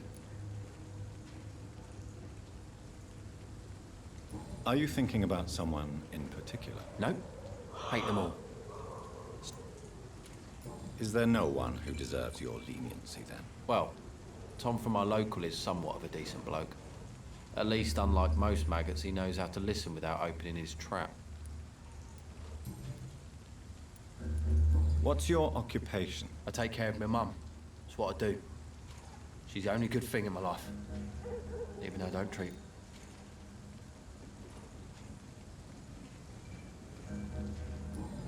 Are you thinking about someone in particular? No? Hate them all. Is there no one who deserves your leniency then? Well, Tom from our local is somewhat of a decent bloke. At least, unlike most maggots, he knows how to listen without opening his trap. What's your occupation? I take care of my mum. It's what I do. She's the only good thing in my life. Even though I don't treat.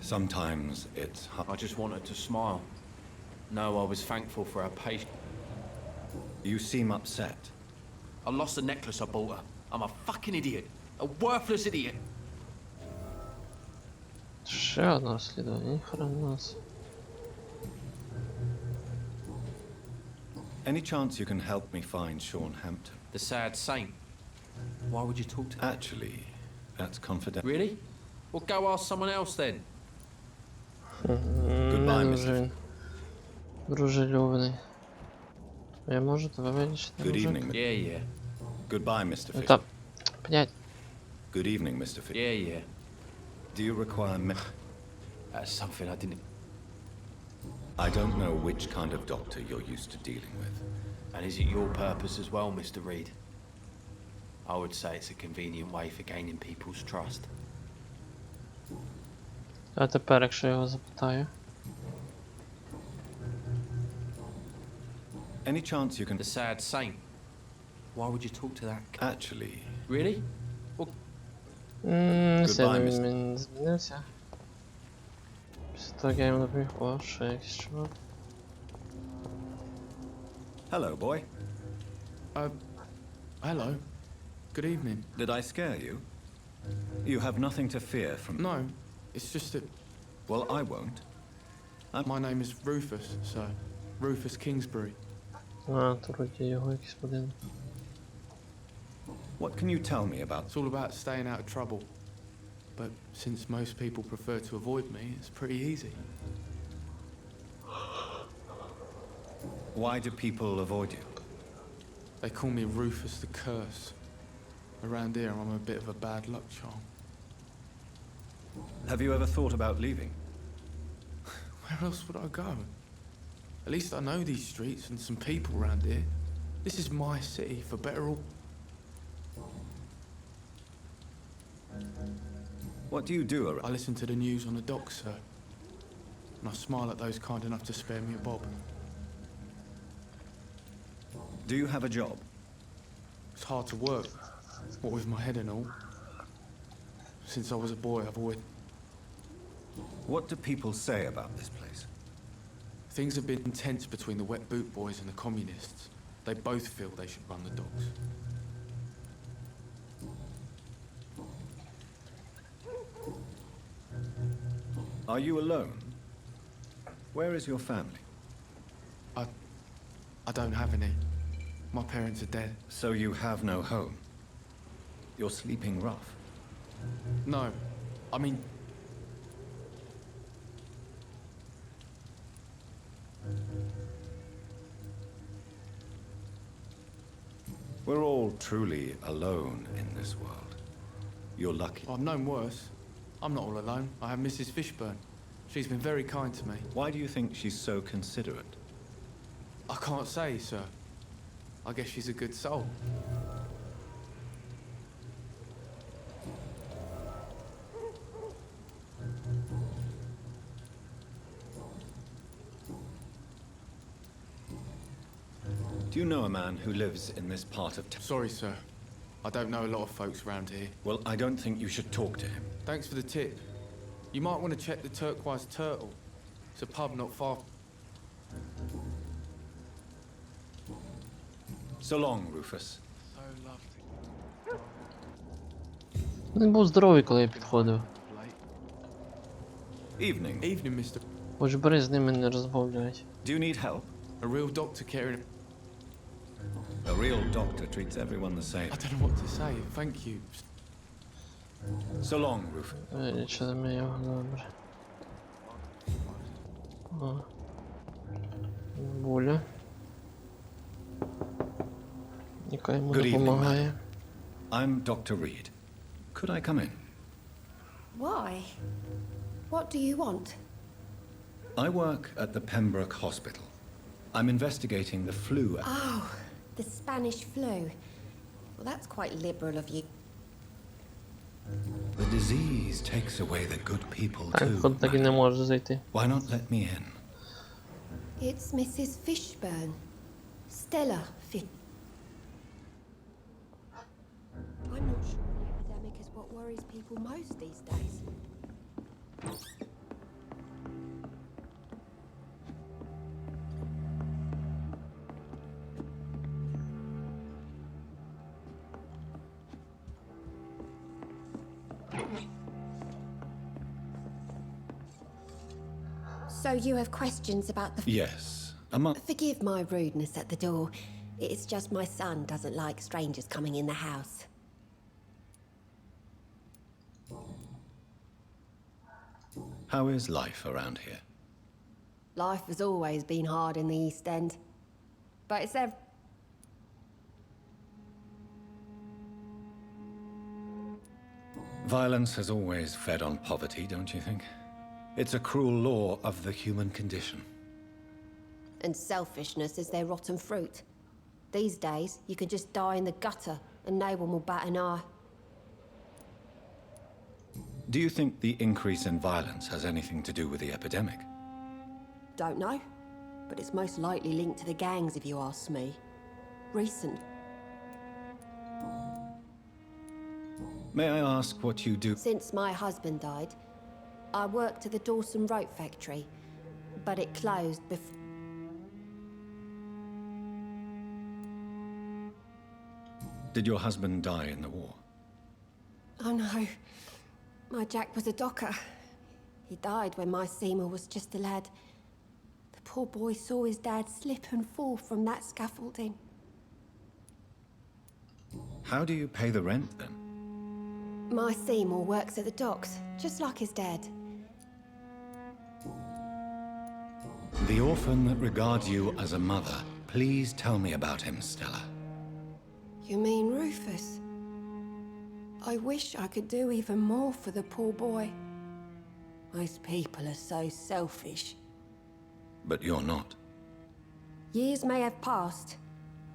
Sometimes it's hard. I just wanted to smile. No, I was thankful for her patience. You seem upset. I lost the necklace I bought her. I'm a fucking idiot. A worthless idiot. Ще одно розслідування, ніхрена. Any chance you can help me find Sean Hampton? The sad saint. Why would you talk to Actually, that's confidential. Really? Well, go ask someone else then. Goodbye, Не Mr. дуже він дружелюбний. Я можу тебе вилічити, Good мужик? evening. Yeah, yeah. Goodbye, Mr. Ну Fisher. та, блядь. Good evening, Mr. Fisher. Yeah, yeah. Do you require me? That's something I didn't... I don't know which kind of doctor you're used to dealing with. And is it your purpose as well, Mr. Reed? I would say it's a convenient way for gaining people's trust. А тепер, якщо я його запитаю. Any chance you can... The sad saint. Why would you talk to that... Actually, Really? Well, Не сильно Goodbye, він mister. не змінився. Після того, як я йому допоміг, о, ще якийсь чувак. hello, boy. Hello. Good evening. Did I scare you? You have nothing to fear from... No, it's just that Well, I won't. my name is Rufus, sir. Rufus Kingsbury. А, то вроді його якийсь будинок. What can you tell me about... It's all about staying out of trouble. But since most people prefer to avoid me, it's pretty easy. Why do people avoid you? They call me Rufus the Curse. Around here, I'm a bit of a bad luck charm. Have you ever thought about leaving? Where else would I go? At least I know these streets and some people around here. This is my city, for better or... What do you do I around... listen to the news on the docks, sir. And I smile at those kind enough to spare me a bob. Do you have a job? It's hard to work, what with my head and all. Since I was a boy, I've always... What do people say about this place? Things have been tense between the wet boot boys and the communists. They both feel they should run the docks. Are you alone? Where is your family? I don't have any. My parents are dead. So you have no home? You're sleeping rough? No, I mean... We're all truly alone in this world. You're lucky. I've known worse. I'm not all alone. I have Mrs. Fishburne. She's been very kind to me. Why do you think she's so considerate? I can't say, sir. I guess she's a good soul. Do you know a man who lives in this part of town? Sorry, sir. I don't know a lot of folks around here. Well, I don't think you should talk to him. Thanks for the tip. You might want to check the Turquoise Turtle. It's a pub not far. So long, Rufus. So lovely. Він був здоровий, коли я підходив. Evening. Evening, Mr. Хоч бери з ними не розмовляють. Do you need help? A real doctor caring. A real doctor treats everyone the same. I don't know what to say. Thank you. So long, Rufus. Вилічили ми його, добре. О. Буля. Яка йому Good evening, допомагає. I'm Dr. Reed. Could I come in? Why? What do you want? I work at the Pembroke Hospital. I'm investigating the flu. Oh, the Spanish flu. Well, that's quite liberal of you. The disease takes away the good people Так, too. ход так і не може зайти. Why not let me in? It's Mrs. Fishburne. Stella Fish. I'm not sure the epidemic is what worries people most these days. So you have questions about the... Yes. Among... Forgive my rudeness at the door. It's just my son doesn't like strangers coming in the house. How is life around here? Life has always been hard in the East End. But it's Violence has always fed on poverty, don't you think? It's a cruel law of the human condition. And selfishness is their rotten fruit. These days, you can just die in the gutter and no one will bat an eye. Do you think the increase in violence has anything to do with the epidemic? Don't know. But it's most likely linked to the gangs if you ask me. Recent. May I ask what you do? Since my husband died, I worked at the Dawson Rope factory, but it closed before... Did your husband die in the war? Oh no. My Jack was a docker. He died when my Seymour was just a lad. The poor boy saw his dad slip and fall from that scaffolding. How do you pay the rent then? My Seymour works at the docks, just like his dad. The orphan that regards you as a mother. Please tell me about him, Stella. You mean Rufus? I wish I could do even more for the poor boy. Most people are so selfish. But you're not. Years may have passed,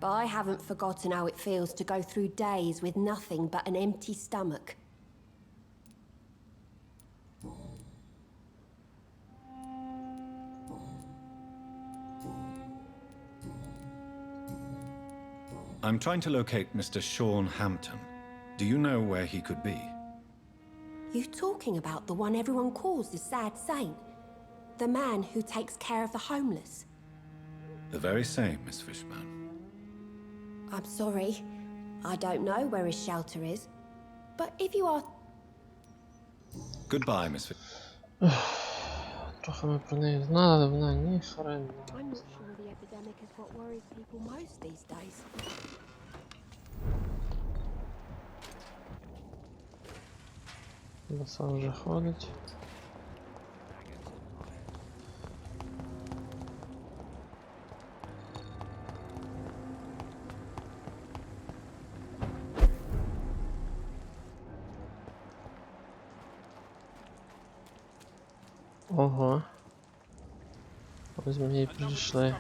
but I haven't forgotten how it feels to go through days with nothing but an empty stomach. I'm trying to locate Mr. Sean Hampton. Do you know where he could be? You talking about the one everyone calls the sad saint? The man who takes care of the homeless? The very same, Miss Fishburne. I'm sorry. I don't know where his shelter is. But if you are... Goodbye, Miss. Трохи ми про неї знали, вона ні хрена. I'm not sure the epidemic is what worries people most these days. Боса вже ходить. Ого. Ось ми і прийшли.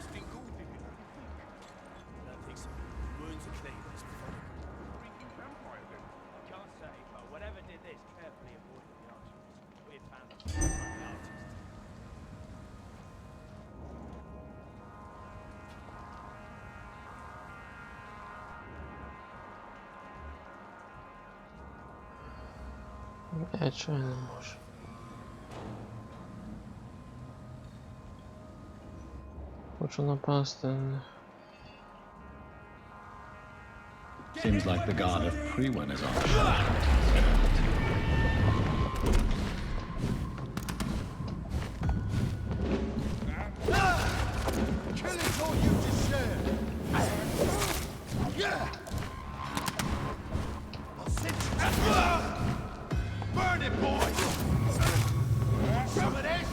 Я чого не можу? Хочу напасти. Seems like the guard of Prewen is on. Kill it or you deserve. Yeah. I'll sit you. Burn it, boys. Some of this.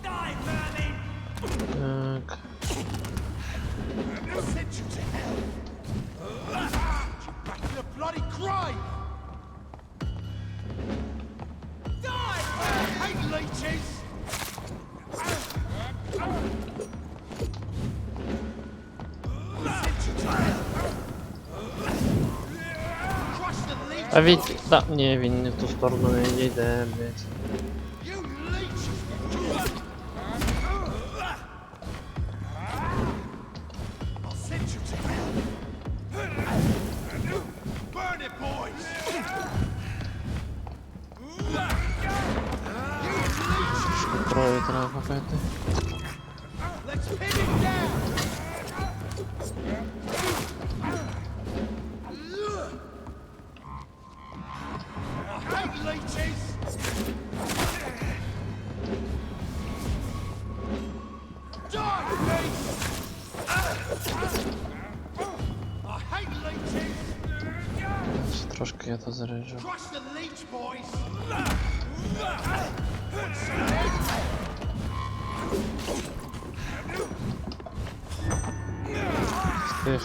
Die, vermin. Так. I'll send you to hell. You back to the bloody grave. Die! Hey, leeches. А від... Да, ні, він не в ту сторону не йде, блядь. Крові треба попити. Трошки я то заряджу. Стих.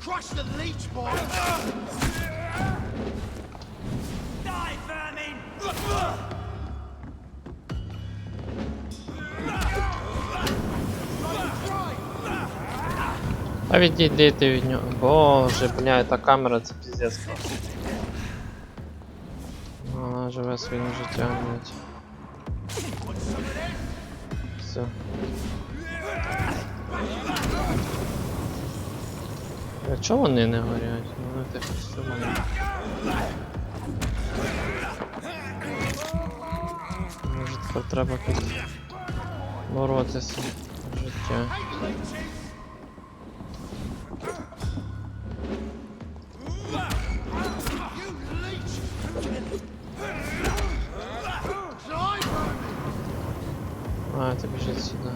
Crush the leech, boy! Die, vermin! А відійди ти від нього. Боже, бля, та камера це піздець просто. Вона живе своїм життям, блядь. Все. А чого вони не горять? Вони типу все мене. Може тепер треба тут боротися за життя. А, ти біжить сюди.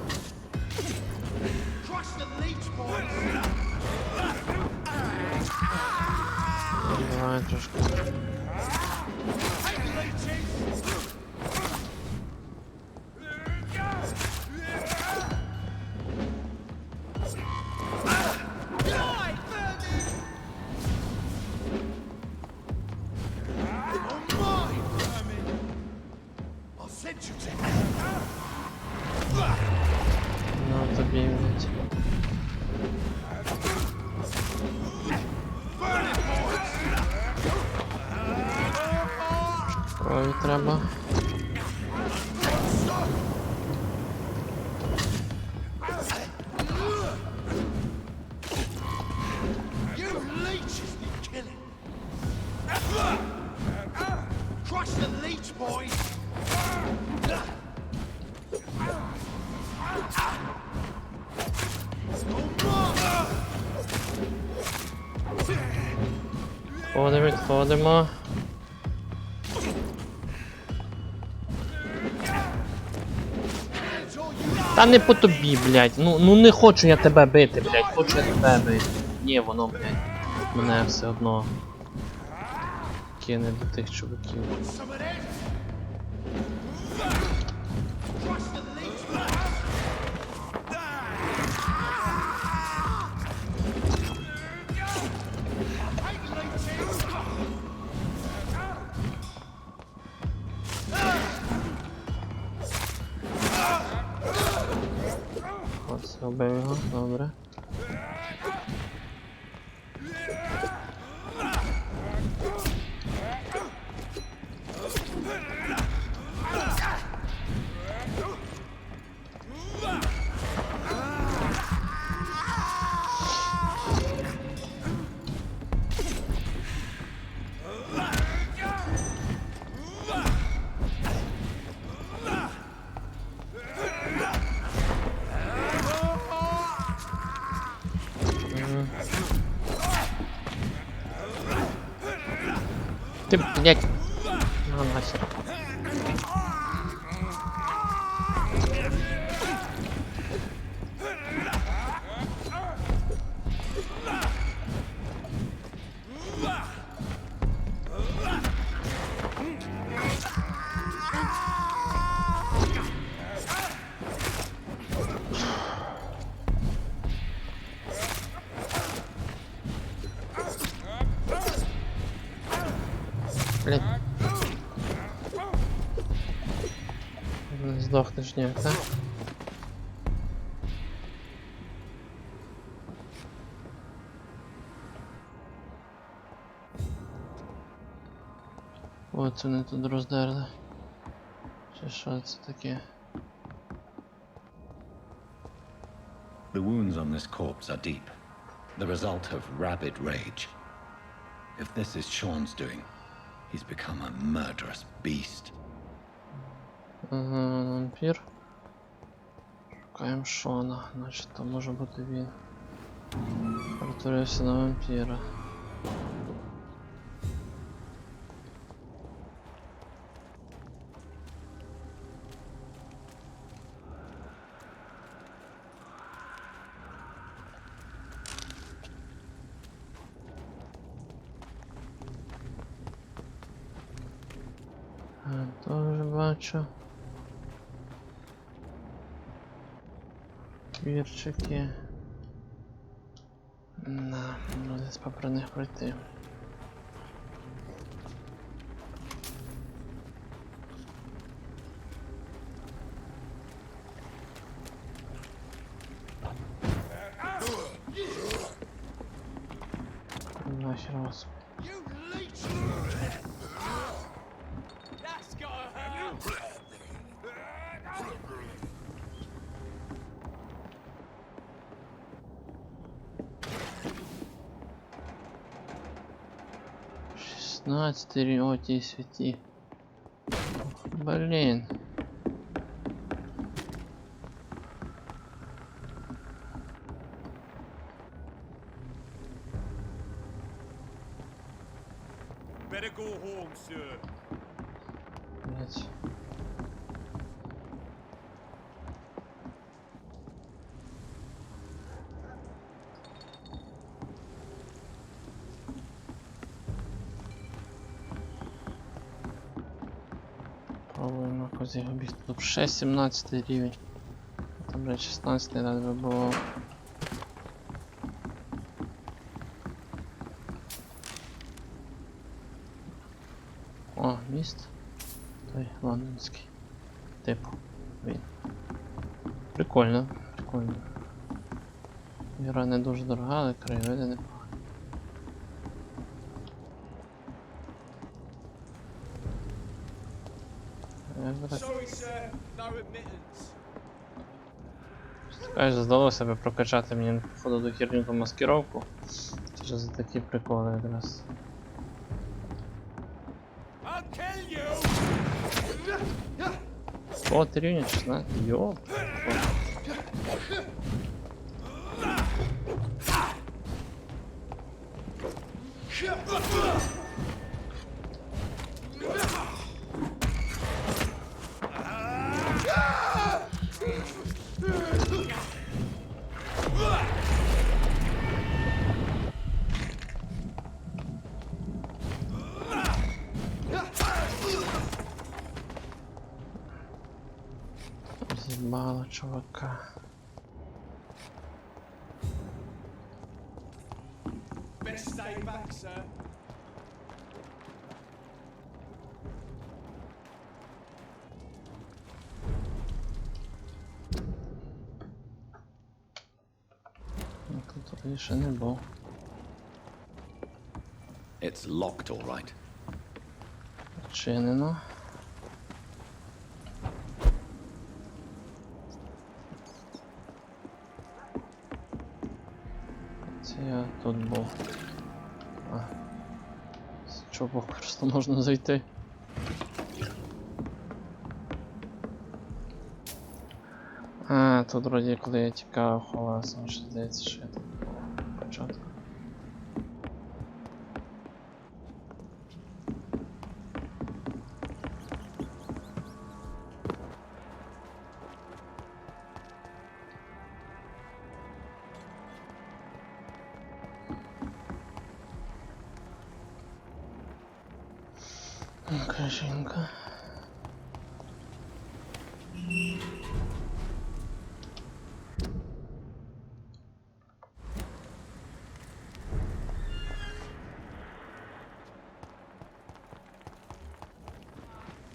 Давай трошки. Крові треба. Відходимо. Та не по тобі, блядь. Ну не хочу я тебе бити, блядь. Хочу я тебе бити. Ні, воно, блядь. Мене все одно кине до тих чуваків. Оце вбив його, добре. Ты, блядь. Ну, нахер. Блядь. Здохнеш ніяк, так? От вони тут роздерли. Чи що це таке? The wounds on this corpse are deep, the result of rabid rage. If this is Sean's doing, he's become a murderous beast. Ага, вампір. Шукаємо Шона, значить то може бути він. Перетворився на вампіра. Тоже бачу. Квірчики. На, ну десь попри них пройти. Нахер вас. О, ті святі. Блін. Better go home, sir. Блять. Пробуємо якось його бігти. Тут ще 17 рівень. Там, блядь, 16 надо би було. О, міст. Той лондонський. Типу. Він. Прикольно, прикольно. Гра не дуже дорога, але краєвиди непогані. Sorry, sir. No admittance. Кажеш, здалося би прокачати мені походу до херню ту маскировку. Це ж за такі приколи якраз. I'll kill you. О, ти рівня 16. Йоп. З'їбало чувака. Best stay back, sir. Тут більше не був. It's locked, all right. Чинено. Це я тут був. А. З чого боку просто можна зайти? А, тут вроді коли я тікав, ховався, мені здається, що я тут був початку. Яка жінка.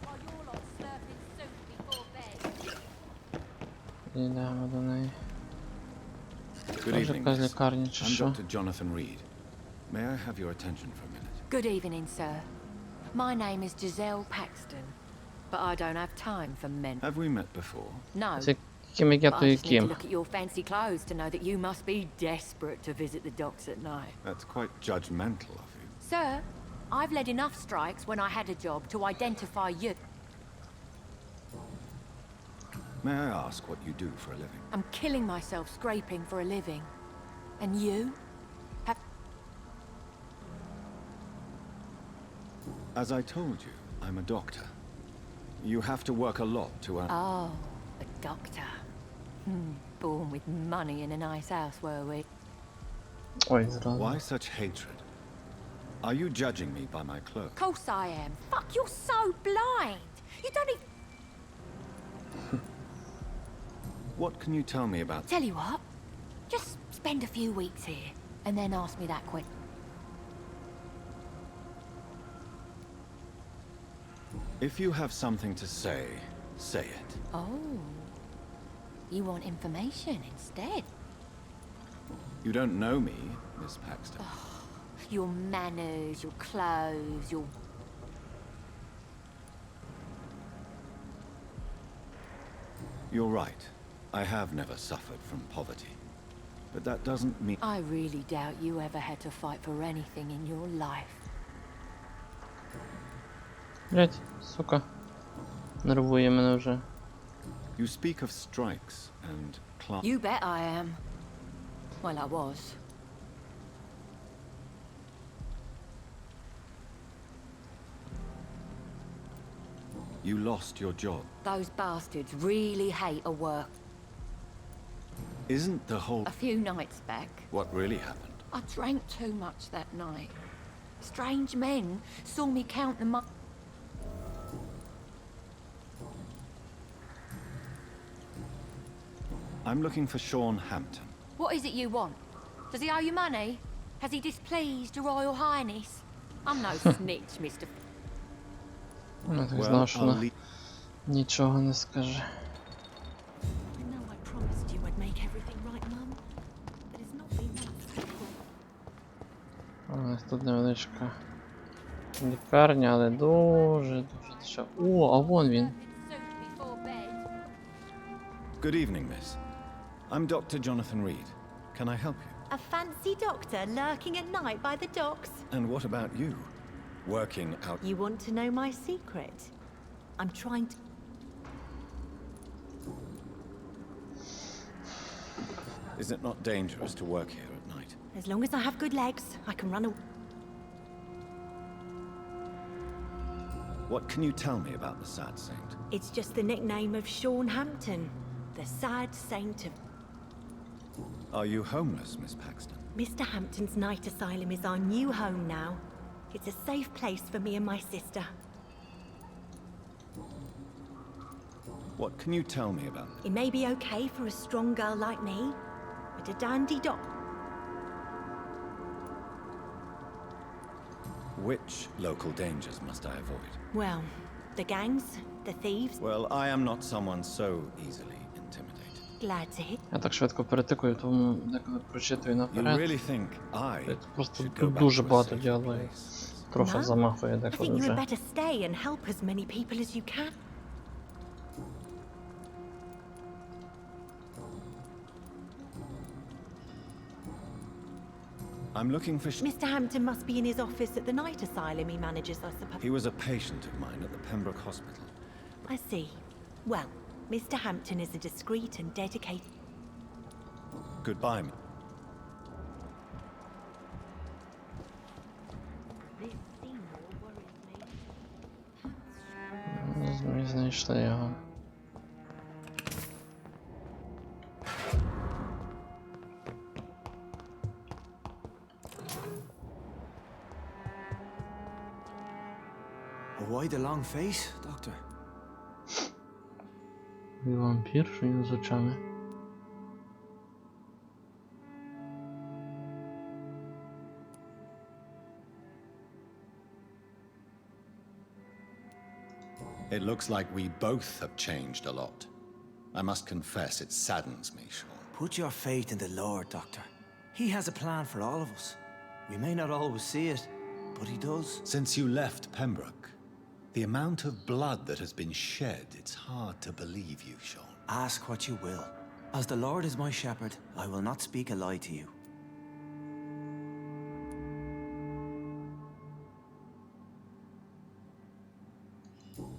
While you're lot slurping soup before bed. Йдемо до неї. Good Може, evening, якась miss. лікарня чи I'm що? Dr. Jonathan Reed. May I have your attention for a minute? Good evening, sir. My name is Giselle Paxton, but I don't have time for men. Have we met before? No, Це яким як я, but то I just need to яким. look at your fancy clothes to know that you must be desperate to visit the docks at night. That's quite judgmental of you. Sir, I've led enough strikes when I had a job to identify you. May I ask what you do for a living? I'm killing myself scraping for a living. And you? As I told you, I'm a doctor. You have to work a lot to earn... Oh, a doctor. Born with money in a nice house, were we? Ой, зразу. Why such hatred? Are you judging me by my clothes? Of course I am. Fuck, you're so blind. You don't even... What can you tell me about... Tell you what, just spend a few weeks here and then ask me that question. If you have something to say, say it. Oh, you want information instead? You don't know me, Miss Paxton. Your manners, your clothes, your... You're right. I have never suffered from poverty. But that doesn't mean... I really doubt you ever had to fight for anything in your life. Блять, сука. Нервує мене вже. You speak of strikes and class... You bet I am. Well, I was. You lost your job. Those bastards really hate a work. Isn't the whole... A few nights back, What really happened? I drank too much that night. Strange men saw me count the money. I'm looking for Sean Hampton. What is it you want? Does he owe you money? Has he displeased your Royal Highness? I'm no snitch, Mr. Ну, так Well, знав, що I'll вона leave... нічого не скаже. I know I promised you I'd make everything right, Mum. But it's not been that simple. У нас тут невеличка лікарня, але дуже дешево. О, а вон він. Good evening, miss. I'm Dr. Jonathan Reed. Can I help you? A fancy doctor lurking at night by the docks? And what about you? Working out... You want to know my secret? I'm trying to... Is it not dangerous to work here at night? As long as I have good legs, I can run away. What can you tell me about the Sad Saint? It's just the nickname of Sean Hampton, the sad saint of... Are you homeless, Miss Paxton? Mr. Hampton's night asylum is our new home now. It's a safe place for me and my sister. What can you tell me about it? It may be okay for a strong girl like me, but a dandy doc... Which local dangers must I avoid? Well, the gangs, the thieves... Well, I am not someone so easily intimidated. Glad to hear. Я так швидко перетикую, тому деколи прочитую You наперед. really think I Це просто should go тут back дуже to a багато safe діалогів. place? Трохи No? замахує I деколи think you had вже. better stay and help as many people as you can. I'm looking for... Mr. Hampton must be in his office at the night asylum he manages, I suppose. He was a patient of mine at the Pembroke Hospital. I see. Well, Mr. Hampton is a discreet and dedicated... Goodbye. This Seymour worries me. Ми знайшли його. Why the long face, Doctor? Вампір, що він з очами. It looks like we both have changed a lot. I must confess, it saddens me, Sean. Put your faith in the Lord, Doctor. He has a plan for all of us. We may not always see it, but he does. Since you left Pembroke, the amount of blood that has been shed, it's hard to believe you, Sean. Ask what you will. As the Lord is my shepherd, I will not speak a lie to you.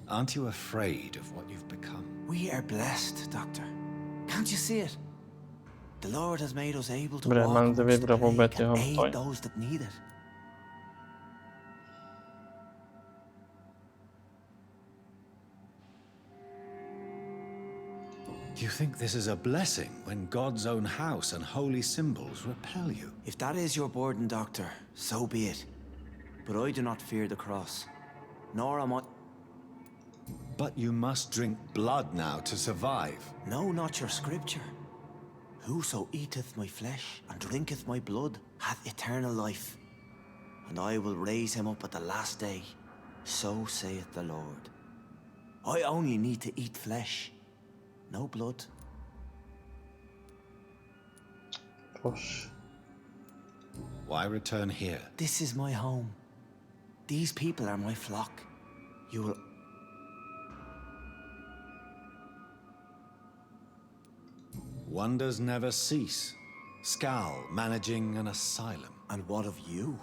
Aren't you afraid of what you've become? We are blessed, Doctor. Can't you see it? The Lord has made us able to Бля, walk мене amongst the вибрав plague убити його and в aid той. those that need it. Do you think this is a blessing when God's own house and holy symbols repel you? If that is your burden, Doctor, so be it. But I do not fear the cross, nor am I... But you must drink blood now to survive. No, not your scripture. Whoso eateth my flesh and drinketh my blood hath eternal life, and I will raise him up at the last day. So saith the Lord. I only need to eat flesh, no blood. Тож. Why return here? This is my home. These people are my flock. You will... Wonders never cease. Scal managing an asylum. And what of you?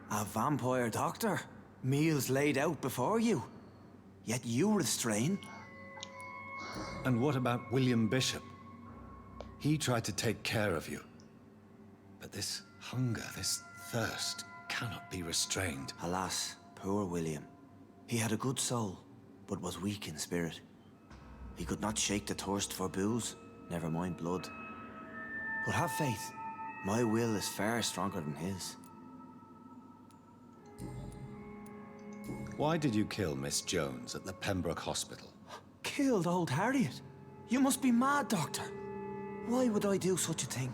A vampire doctor? Meals laid out before you. Yet you restrain. And what about William Bishop? He tried to take care of you. But this hunger, this thirst, cannot be restrained. Alas, poor William. He had a good soul, but was weak in spirit. He could not shake the thirst for booze, never mind blood. But have faith. My will is far stronger than his. Why did you kill Miss Jones at the Pembroke Hospital? Killed old Harriet? You must be mad, Doctor. Why would I do such a thing?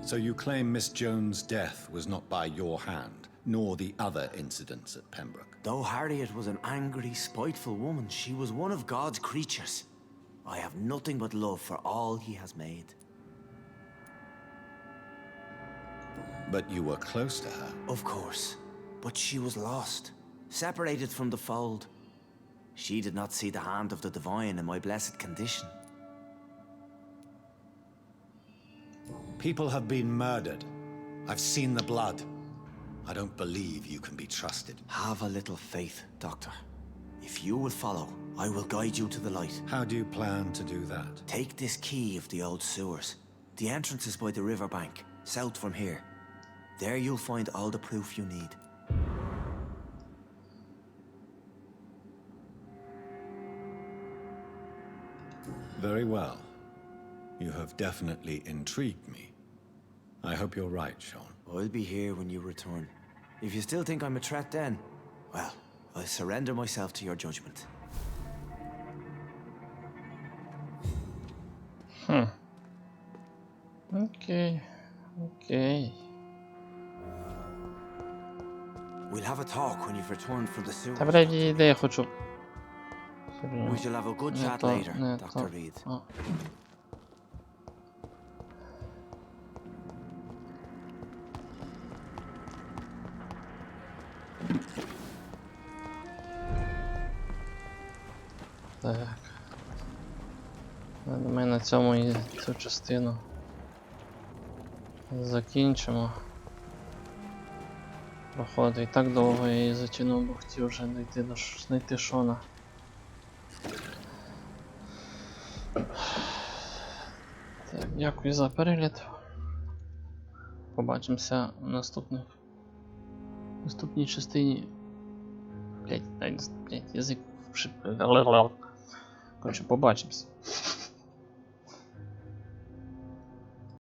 So you claim Miss Jones' death was not by your hand, nor the other incidents at Pembroke? Though Harriet was an angry, spiteful woman, she was one of God's creatures. I have nothing but love for all he has made. But you were close to her. Of course. But she was lost, separated from the fold. She did not see the hand of the divine in my blessed condition. People have been murdered. I've seen the blood. I don't believe you can be trusted. Have a little faith, Doctor. If you will follow, I will guide you to the light. How do you plan to do that? Take this key of the old sewers. The entrance is by the riverbank, south from here. There you'll find all the proof you need. Very well. You have definitely intrigued me. I hope you're right, Sean. I'll be here when you return. If you still think I'm a threat then, well, I'll surrender myself to your judgment. Окей. Окей. We'll have a talk when you've returned from the sewers. Та блядь, іде, я хочу. We shall have a good Не chat то, later, не Dr. то. Reed. А. Так. Я думаю, на цьому і цю частину закінчимо. Проходить і так довго я її затягнув, бо хотів вже знайти Шона. Так, дякую за перегляд. Побачимося в наступній частині. Блять, язик. Короче, побачимося.